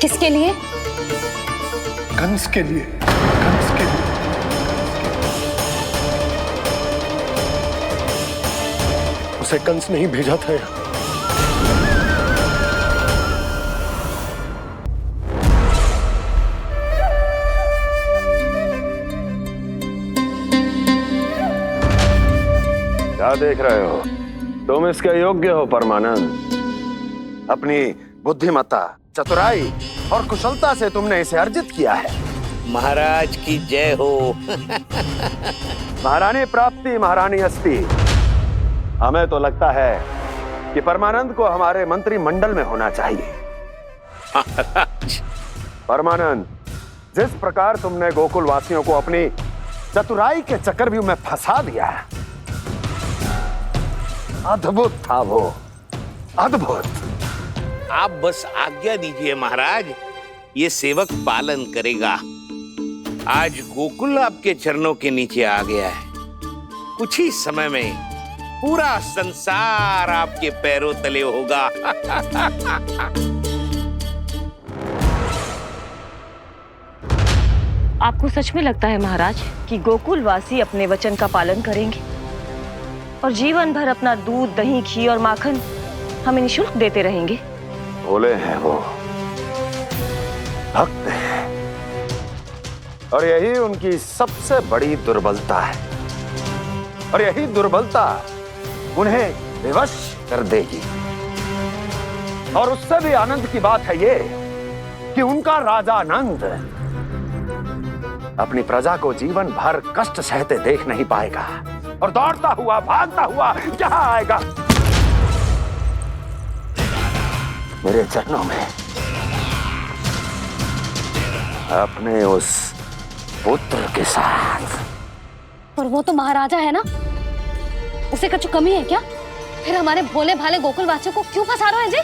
किसके लिए? कंस के लिए। कंस के लिए। उसे कंस नहीं भेजा था यहाँ। क्या देख रहे हो? तुम इसके योग्य हो परमानंद। अपनी बुद्धिमत्ता, चतुराई और कुशलता से तुमने इसे अर्जित किया है। महाराज की जय हो। महारानी प्राप्ति महारानी अस्ति। हमें तो लगता है कि परमानंद को हमारे मंत्रिमंडल में होना चाहिए। परमानंद, जिस प्रकार तुमने गोकुल वासियों को अपनी चतुराई के चक्रव्यूह में फंसा दिया, अद्भुत था वो, अद्भुत। आप बस आज्ञा दीजिए महाराज, ये सेवक पालन करेगा। आज गोकुल आपके चरणों के नीचे आ गया है। कुछ ही समय में पूरा संसार आपके पैरों तले होगा। आपको सच में लगता है महाराज कि गोकुलवासी अपने वचन का पालन करेंगे और जीवन भर अपना दूध, दही, घी और माखन हमें निःशुल्क देते रहेंगे? भोले हैं वो, भक्त हैं, और यही उनकी सबसे बड़ी दुर्बलता है। और यही दुर्बलता उन्हें विवश कर देगी। और उससे भी आनंद की बात है ये कि उनका राजा नंद अपनी प्रजा को जीवन भर कष्ट सहते देख नहीं पाएगा और दौड़ता हुआ, भागता हुआ यहाँ आएगा मेरे चरणों में, अपने उस पुत्र के साथ। पर वो तो महाराजा है ना, उसे कुछ कमी है क्या? फिर हमारे भोले भाले गोकुल वासियों को क्यों फंसा रहे हैं जी?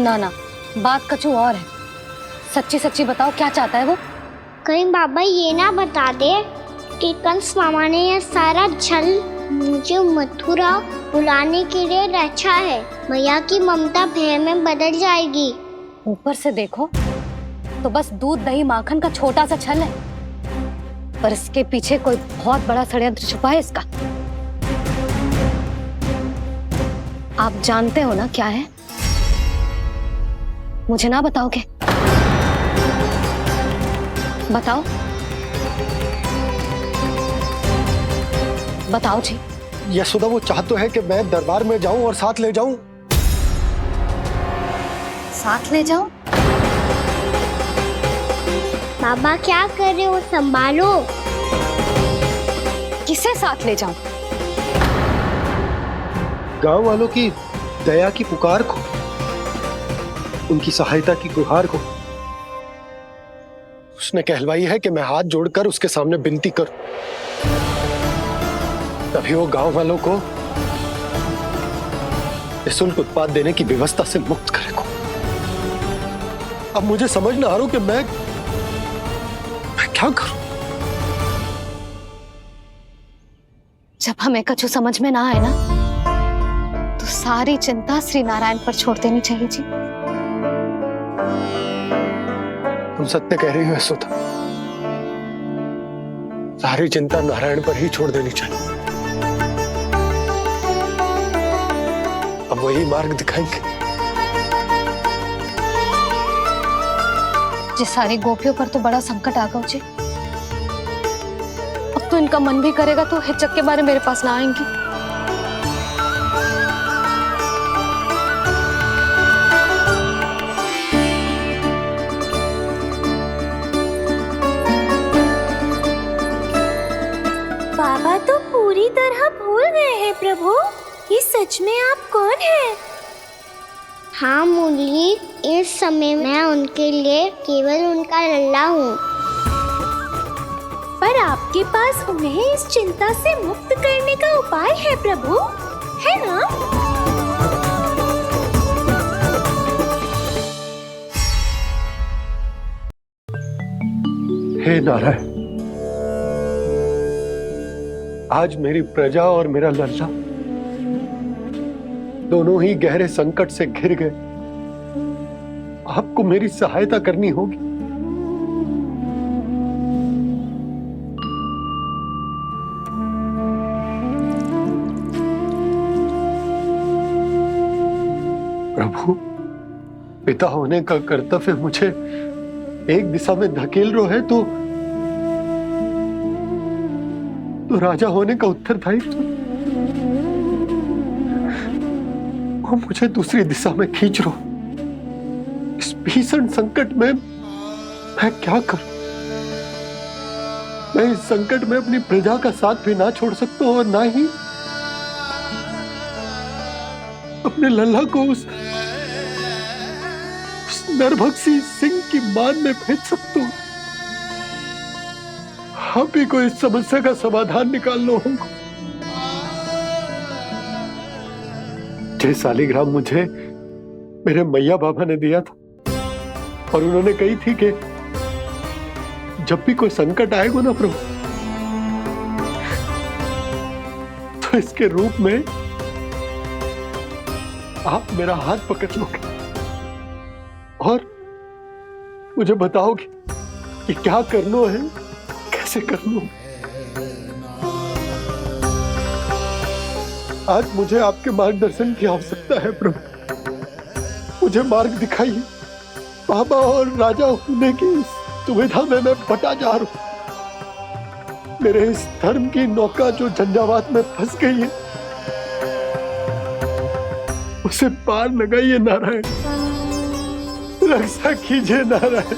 ना ना, बात कुछ और है। सच्ची सच्ची बताओ, क्या चाहता है वो? कहीं बाबा ये ना बता दे कि कंस मामा ने यह सारा छल मुझे मथुरा बुलाने के लिए रचा है। मैया की ममता भय में बदल जाएगी। ऊपर से देखो तो बस दूध, दही, माखन का छोटा सा छल है, पर इसके पीछे कोई बहुत बड़ा षड्यंत्र छुपा है इसका। आप जानते हो ना क्या है? मुझे ना बताओगे? बताओ बताओ जी। यशोदा, वो चाहते है कि मैं दरबार में जाऊं और साथ ले जाऊं। साथ ले जाऊं? बाबा क्या कर रहे हो, संभालो। किसे साथ ले जाऊं? गांव वालों की दया की पुकार को, उनकी सहायता की गुहार को। उसने कहलवाई है कि मैं हाथ जोड़कर उसके सामने विनती करूं, तभी वो गांव वालों को निःशुल्क उत्पाद देने की व्यवस्था से मुक्त करेगा। अब मुझे समझ ना आ रहा कि मैं क्या करूं। जब हमें कछु समझ में ना आए ना, तो सारी चिंता श्री नारायण पर छोड़ देनी चाहिए जी। तुम सत्य कह रही हो यशोदा, सारी चिंता नारायण पर ही छोड़ देनी चाहिए। अब वही मार्ग दिखाएंगे। जिस सारी गोपियों पर तो बड़ा संकट आ गया जी। अब तो इनका मन भी करेगा तो हिचक के बारे मेरे पास ना आएंगी। बाबा तो पूरी तरह भूल गए हैं प्रभु, ये सच में आप कौन हैं? हाँ मुरली, इस समय मैं उनके लिए केवल उनका लल्ला हूँ। पर आपके पास उन्हें इस चिंता से मुक्त करने का उपाय है प्रभु, है ना? हे नारायण, आज मेरी प्रजा और मेरा लल्ला दोनों ही गहरे संकट से घिर गए। आपको मेरी सहायता करनी होगी। प्रभु, पिता होने का कर्तव्य मुझे एक दिशा में धकेल रहा है तो राजा होने का उत्तरदायित्व वो मुझे दूसरी दिशा में खींच रहा। इस भीषण संकट में मैं क्या करूं? मैं इस संकट में अपनी प्रजा का साथ भी ना छोड़ सकता हूं और ना ही अपने लल्ला को उस नरभक्षी सिंह की मान में भेज सकता हूं। आप ही को इस समस्या का समाधान निकालना होगा। जे शालिग्राम मुझे मेरे मैया बाबा ने दिया था और उन्होंने कही थी कि जब भी कोई संकट आएगा ना प्रभु, तो इसके रूप में आप मेरा हाथ पकड़ लोगे और मुझे बताओगे कि क्या करना है, कैसे करना है। आज मुझे आपके मार्गदर्शन की आवश्यकता है प्रभु। मुझे मार्ग दिखाइए। बाबा और राजा होने की दुविधा में मैं बटा जा रहा हूं। मेरे इस धर्म की नौका जो झंझावात में फंस गई है, उसे पार लगाइए नारायण, रक्षा कीजिए नारायण।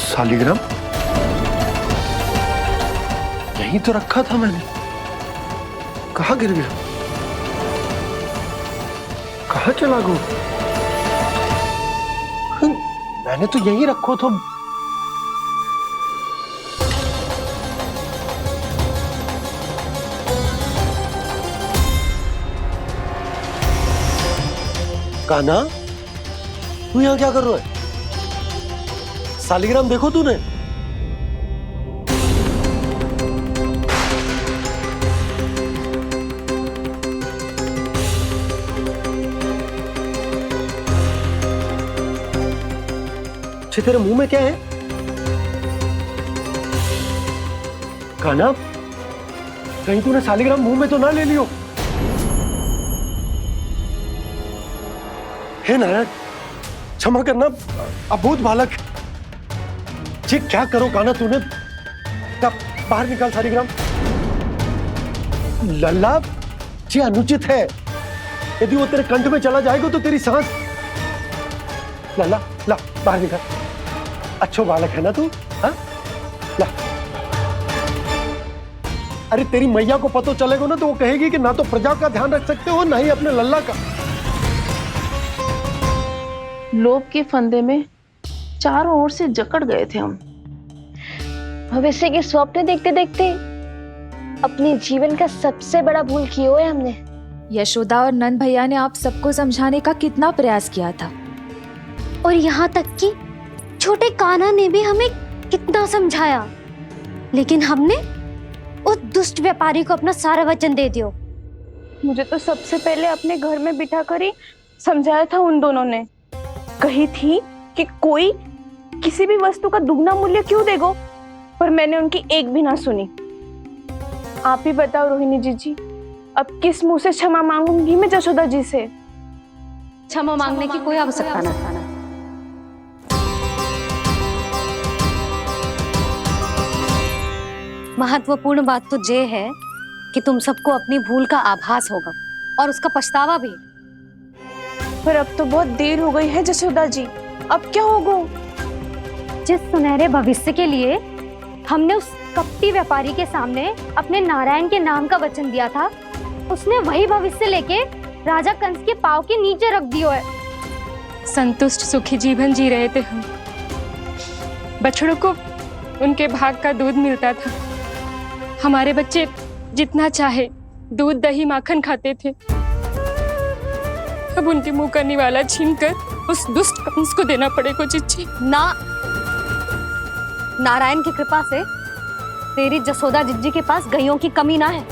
शालिग्राम यहीं तो रखा था मैंने, कहाँ गिर गया? कहाँ चला गया? मैंने तो यहीं रखो था। कान्हा, तू यहाँ क्या कर रहा है? शालिग्राम देखो तूने? तेरे मुंह में क्या है? कान्हा, कहीं तूने शालिग्राम मुंह में तो ना ले लियो? हे नारायण, क्षमा करना, अबोध बालक। जी क्या करो कान्हा तूने? बाहर निकाल शालिग्राम। लल्ला, जी अनुचित है। यदि वो तेरे कंठ में चला जाएगा तो तेरी सांस। लल्ला, ला बाहर निकाल। अच्छो बालक है ना तू? हाँ, ला। अरे तेरी मैया को पता चलेगा ना तो वो कहेगी कि ना तो प्रजा का ध्यान रख सकते हो ना ही अपने लल्ला का। लोभ के फंदे में चारों ओर से जकड़ गए थे हम। भविष्य के स्वप्न देखते देखते अपने जीवन का सबसे बड़ा भूल किया है हमने। यशोदा और नंद भैया ने आप सबको समझाने का कितना प्रयास किया था, और यहाँ तक कि छोटे कान्हा ने भी हमें कितना समझाया, लेकिन हमने उस दुष्ट व्यापारी को अपना सारा वचन दे दिया। मुझे तो सबसे पहले अपने घर में बिठा कर ही समझाया था उन दोनों ने। कही थी कि कोई किसी भी वस्तु का दुगना मूल्य क्यों देगा, पर मैंने उनकी एक भी ना सुनी। आप ही बताओ रोहिणी जी, अब किस मुंह से क्षमा मांगूंगी मैं जशोदा जी से? क्षमा मांगने की कोई आवश्यकता ना। महत्वपूर्ण बात तो ये है कि तुम सबको अपनी भूल का आभास होगा और उसका पछतावा भी। पर अब तो बहुत देर हो गई है जशोदा जी, अब क्या होगा? जिस सुनहरे भविष्य के लिए हमने उस कपटी व्यापारी के सामने अपने नारायण के नाम का वचन दिया था, उसने वही भविष्य लेके राजा कंस के पांव के नीचे रख दिया है। संतुष्ट सुखी जीवन जी रहे थे हम। बछड़ों को उनके भाग का दूध मिलता था। हमारे बच्चे जितना चाहे दूध दही माखन खाते थे। अब उनके मुंह का निवाला छीनकर उस दुष्ट कंस को देना पड़ेगा चिच्ची। ना, नारायण की कृपा से तेरी जसोदा जिज्जी के पास गैयों की कमी ना है।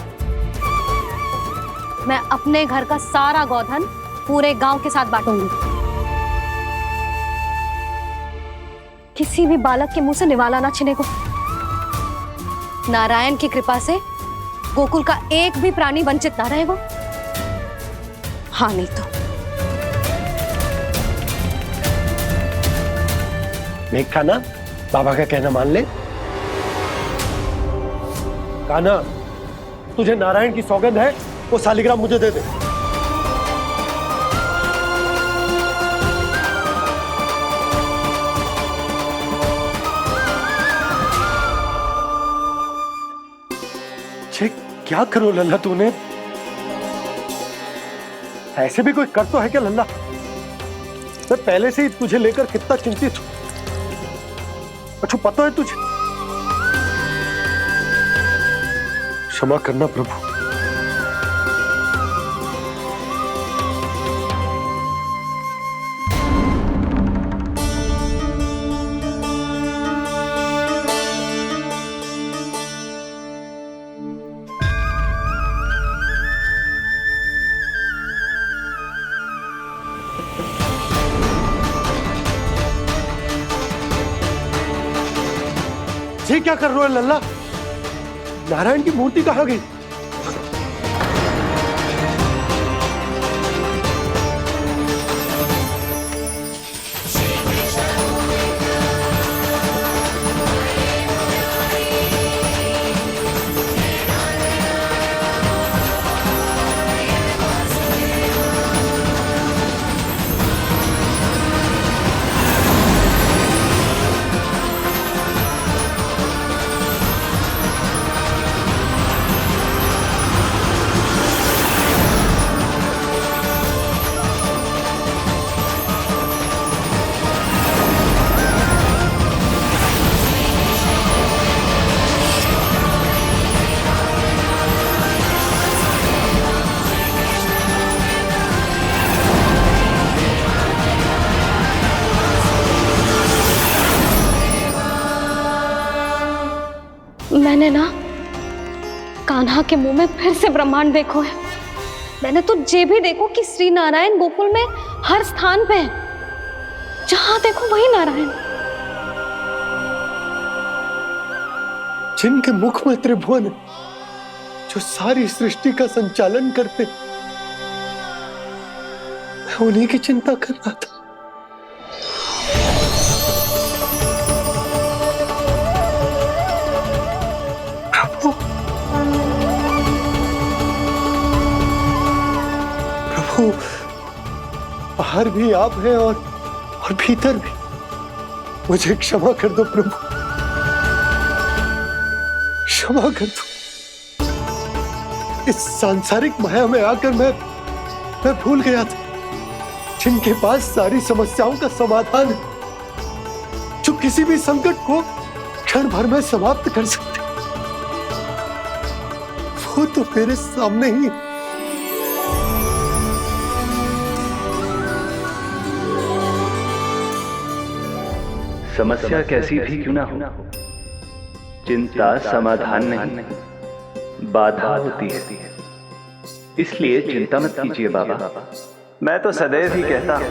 मैं अपने घर का सारा गोधन पूरे गांव के साथ बांटूंगी। किसी भी बालक के मुंह से निवाला ना छिने को। नारायण की कृपा से गोकुल का एक भी प्राणी वंचित ना रहेगा। हाँ नहीं तो देख कान्हा, बाबा का कहना मान ले। कान्हा, तुझे नारायण की सौगंध है, वो शालिग्राम मुझे दे दे। क्या करो लल्ला तूने? ऐसे भी कोई कर तो है क्या लल्ला? मैं पहले से ही तुझे लेकर कितना चिंतित हूं। अच्छा पता है तुझे? क्षमा करना प्रभु। ये क्या कर रहे हो लल्ला? नारायण की मूर्ति कहाँ गई? मैंने ना कान्हा के मुंह में फिर से ब्रह्मांड देखो है। मैंने तो ये भी देखो कि श्री नारायण गोकुल में हर स्थान पे है, जहां देखो वही नारायण। जिनके मुख में त्रिभुवन है, जो सारी सृष्टि का संचालन करते, मैं उन्हीं की चिंता कर रहा था। प्रभु, बाहर भी आप हैं और भीतर भी। मुझे क्षमा कर दो प्रभु, क्षमा कर दो। इस सांसारिक माया में आकर मैं भूल गया था, जिनके पास सारी समस्याओं का समाधान है, जो किसी भी संकट को क्षण भर में समाप्त कर सकते, वो तो मेरे सामने ही। समस्या कैसी भी क्यों ना हो, चिंता समाधान नहीं, बाधा होती है। इसलिए चिंता मत कीजिए बाबा। मैं तो सदैव ही कहता हूं,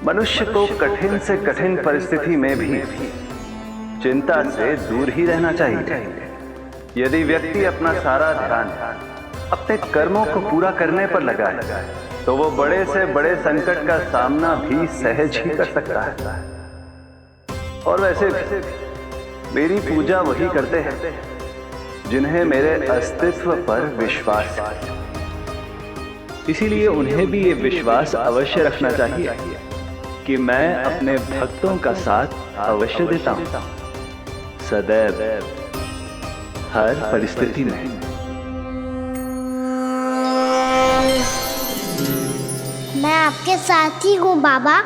मनुष्य को कठिन से कठिन परिस्थिति में भी चिंता से दूर ही रहना चाहिए। यदि व्यक्ति अपना सारा ध्यान अपने कर्मों को पूरा करने पर लगाए, तो वो बड़े से बड़े संकट का सामना भी सहज ही कर सकता है। और वैसे भी मेरी पूजा वही करते हैं जिन्हें मेरे अस्तित्व पर विश्वास है। इसीलिए उन्हें भी ये विश्वास अवश्य रखना चाहिए कि मैं अपने भक्तों का साथ अवश्य देता हूं, सदैव, हर परिस्थिति में। मैं आपके साथ ही हूँ बाबा।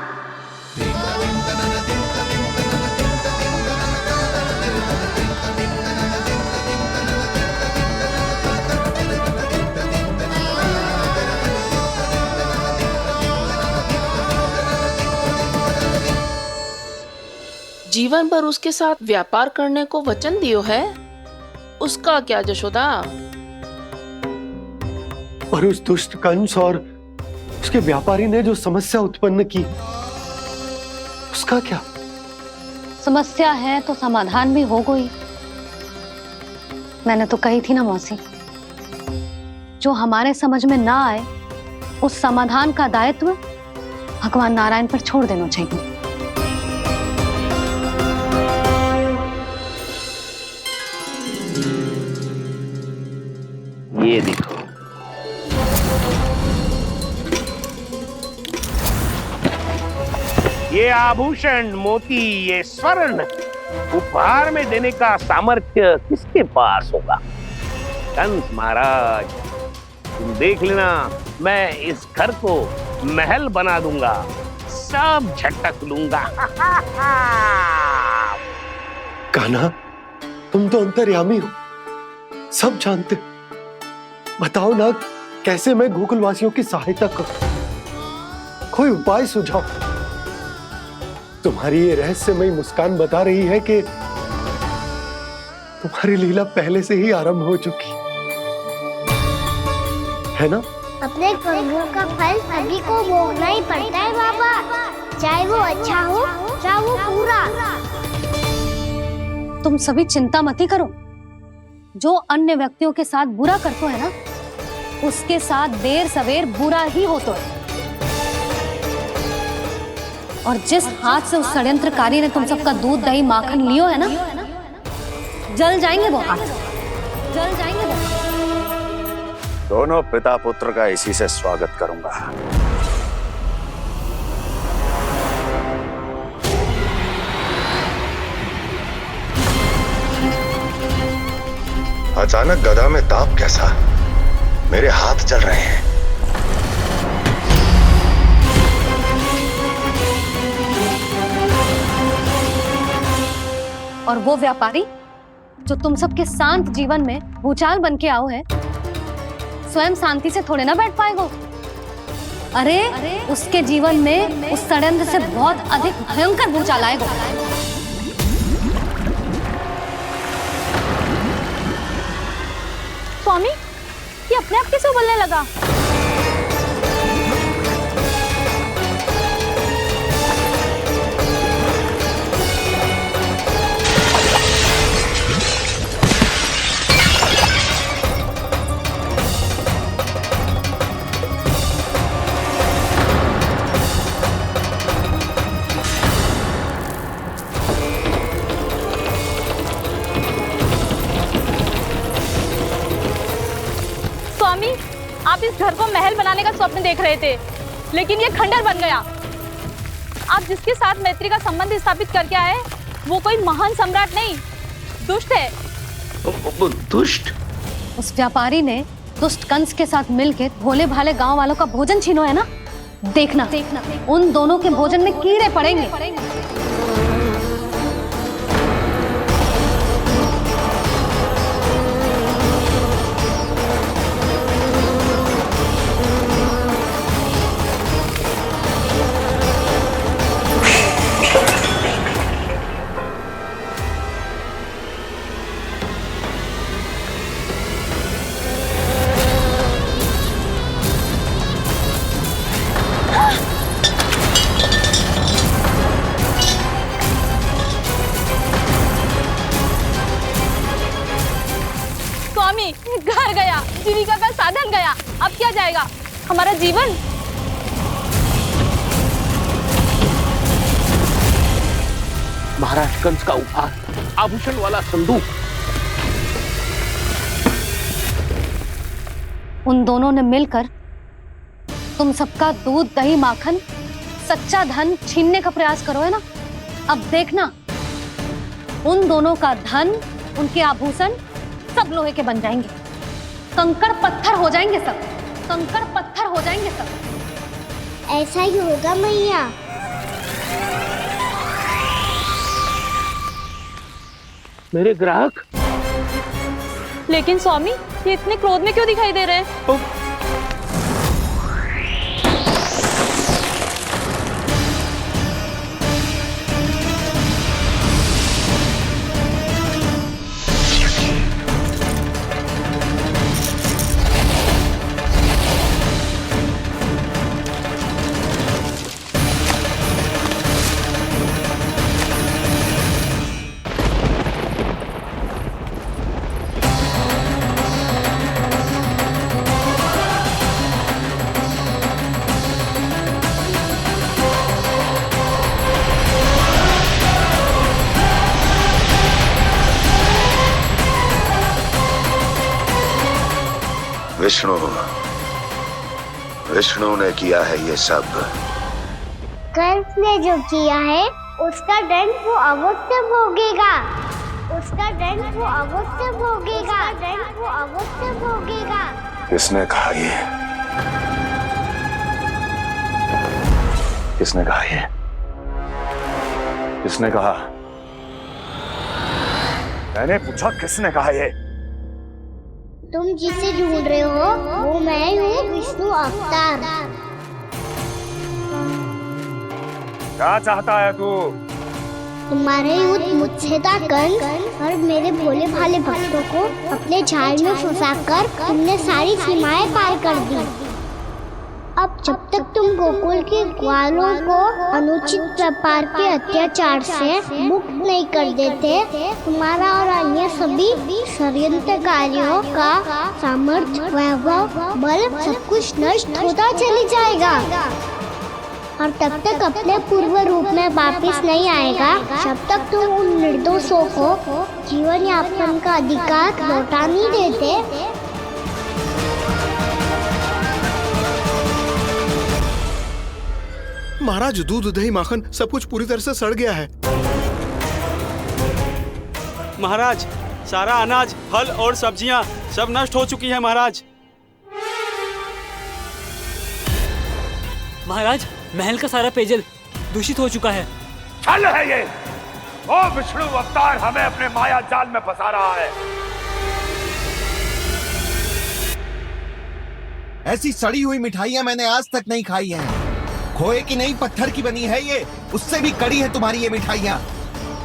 जीवन भर उसके साथ व्यापार करने को वचन दियो है, उसका क्या जशोदा? और उस दुष्ट कंस और उसके व्यापारी ने जो समस्या उत्पन्न की, उसका क्या? समस्या है तो समाधान भी होगा ही। मैंने तो कही थी ना मौसी, जो हमारे समझ में ना आए उस समाधान का दायित्व भगवान नारायण पर छोड़ देना चाहिए। ये देखो, ये आभूषण, मोती, ये स्वर्ण उपहार में देने का सामर्थ्य किसके पास होगा? कंस महाराज, तुम देख लेना, मैं इस घर को महल बना दूंगा, सब झटक लूंगा। कान्हा, तुम तो अंतर्यामी हो, सब जानते हो। बताओ ना, कैसे मैं गोकुलवासियों की सहायता करूं? कोई उपाय सुझाओ। तुम्हारी ये रहस्यमयी मुस्कान बता रही है कि तुम्हारी लीला पहले से ही आरंभ हो चुकी है ना? अपने कर्मों का फल सभी को भोगना ही पड़ता है बाबा, चाहे वो अच्छा हो चाहे वो बुरा। तुम सभी चिंता मत ही करो। जो अन्य व्यक्तियों के साथ बुरा करते है ना, उसके साथ देर सवेर बुरा ही होता है। और जिस हाथ से उस षड्यंत्रकारी ने तुम सबका दूध दही माखन लियो है ना, जल जाएंगे वो हाथ, जल जाएंगे वो। दोनों पिता पुत्र का इसी से स्वागत करूंगा। अचानक गदा में ताप कैसा? मेरे हाथ जल रहे हैं। और वो व्यापारी जो तुम सबके शांत जीवन में भूचाल बन के आओ है, स्वयं शांति से थोड़े ना बैठ पाएगो। अरे उसके जीवन में उस षड्यंत्र से बहुत अधिक भयंकर भूचाल आएगा। स्वामी, ये अपने आप कैसे उबलने लगा? आप इस घर को महल बनाने का स्वप्न देख रहे थे, लेकिन ये खंडर बन गया। आप जिसके साथ मैत्री का संबंध स्थापित करके आए, वो कोई महान सम्राट नहीं, दुष्ट है। दुष्ट? उस व्यापारी ने दुष्ट कंस के साथ मिलकर भोले भाले गांव वालों का भोजन छीनो है ना। देखना उन दोनों के भोजन में कीड़े पड़ेंगे। घर गया, जीविका का साधन गया, अब क्या जाएगा हमारा जीवन? महाराज कंस का उपहार, आभूषण वाला संदूक। उन दोनों ने मिलकर तुम सबका दूध दही माखन सच्चा धन छीनने का प्रयास करो है ना। अब देखना उन दोनों का धन, उनके आभूषण सब लोहे के बन जाएंगे, कंकड़ पत्थर हो जाएंगे सब, कंकड़ पत्थर हो जाएंगे सब। ऐसा ही होगा मैया। मेरे ग्राहक? लेकिन स्वामी, ये इतने क्रोध में क्यों दिखाई दे रहे हैं? विष्णु विष्णु ने किया है ये सब। कंस ने जो किया है उसका दंड वो अवश्य भोगेगा। उसका दंड वो अवश्य भोगेगा। दंड वो अवश्य भोगेगा। किसने कहा ये? किसने कहा ये? किसने कहा? मैंने पूछा किसने कहा ये? तुम जिसे ढूंढ रहे हो वो मैं हूँ, विष्णु अवतार। क्या चाहता है तू? तुम्हारे युद्ध मुझसे था कंस, और मेरे भोले भाले भक्तों को अपने जाल में फंसाकर तुमने सारी सीमाएं पार कर दी। अब जब तक तुम गोकुल के ग्वालों को अनुचित प्रकार के अत्याचार से मुक्त नहीं कर देते, तुम्हारा और अन्य सभी षड्यंत्रकारियों का सामर्थ्य, वैभव, बल सब कुछ नष्ट होता चले जाएगा। और तब तक अपने पूर्व रूप में वापस नहीं आएगा जब तक तुम उन निर्दोषों को जीवन यापन का अधिकार लौटा नहीं देते। महाराज, दूध, दही, माखन सब कुछ पूरी तरह से सड़ गया है। महाराज, सारा अनाज, फल और सब्जियां सब नष्ट हो चुकी हैं महाराज। महाराज, महल का सारा पेयजल दूषित हो चुका है। छल है ये। ओ विष्णु अवतार हमें अपने माया जाल में फंसा रहा है। ऐसी सड़ी हुई मिठाइयां मैंने आज तक नहीं खाई हैं। खोए की नहीं, पत्थर की बनी है ये, उससे भी कड़ी है तुम्हारी ये मिठाइयां।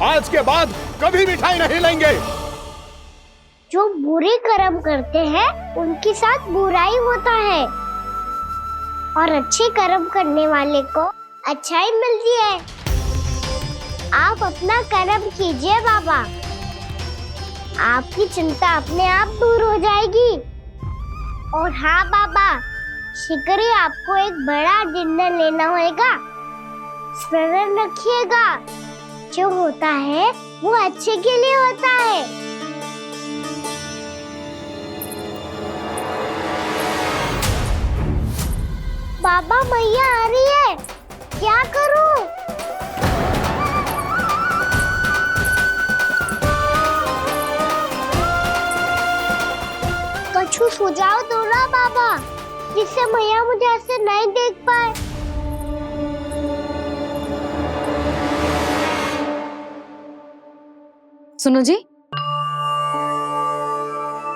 आज के बाद कभी मिठाई नहीं लेंगे। जो बुरे कर्म करते हैं उनके साथ बुराई होता है, और अच्छे कर्म करने वाले को अच्छाई मिलती है। आप अपना कर्म कीजिए बाबा, आपकी चिंता अपने आप दूर हो जाएगी। और हाँ बाबा, शीघ्र ही आपको एक बड़ा निर्णय लेना होगा। स्मरण रखिएगा, जो होता है वो अच्छे के लिए होता है। बाबा, मैया आ रही है, क्या करूं? कुछ सुझाव दो ना बाबा, जिससे मैया मुझे ऐसे नहीं देख पाए। सुनो जी,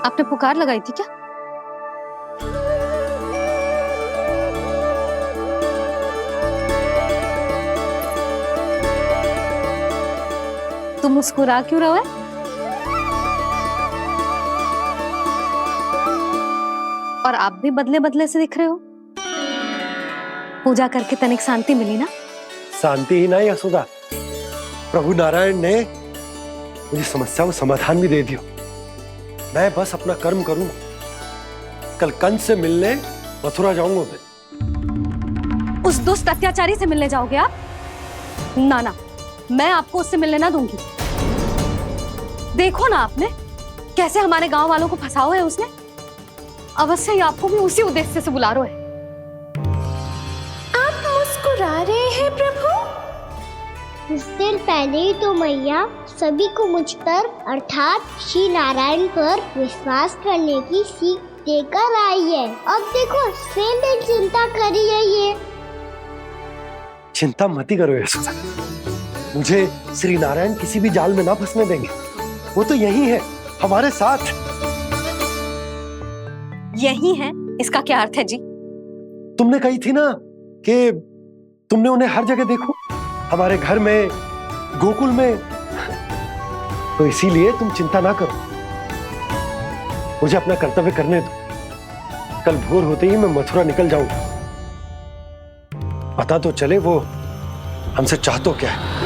आपने पुकार लगाई थी क्या? तुम मुस्कुरा क्यों रहे हो? और आप भी बदले बदले से दिख रहे हो। पूजा करके तनिक शांति मिली ना? शांति ही नहीं यशोदा, प्रभु नारायण ने मुझे समस्या को समाधान भी दे दिया। मैं बस अपना कर्म करूंगा। कल कंस से मिलने मथुरा जाऊंगा मैं। उस दुष्ट अत्याचारी से मिलने जाओगे आप? ना ना, मैं आपको उससे मिलने ना दूंगी। देखो ना आपने कैसे हमारे गांव वालों को फंसाओ है उसने। अवश्य ही आपको भी उसी उद्देश्य से बुला रहा है। आप मुस्कुरा रहे हैं प्रभु? कुछ देर पहले ही तो मैया सभी को मुझ पर अर्थात श्री नारायण पर विश्वास करने की सीख देकर आई है। अब देखो स्वयं चिंता करी है ये। चिंता मत करो यशोदा, मुझे श्री नारायण किसी भी जाल में ना फंसने देंगे। वो तो यही है हमारे साथ। यही है, इसका क्या अर्थ है जी? तुमने कही थी ना कि तुमने उन्हें हर जगह देखो, हमारे घर में, गोकुल में, तो इसीलिए तुम चिंता ना करो। मुझे अपना कर्तव्य करने दो। कल भोर होते ही मैं मथुरा निकल जाऊंगा। पता तो चले वो हमसे चाहतो क्या है।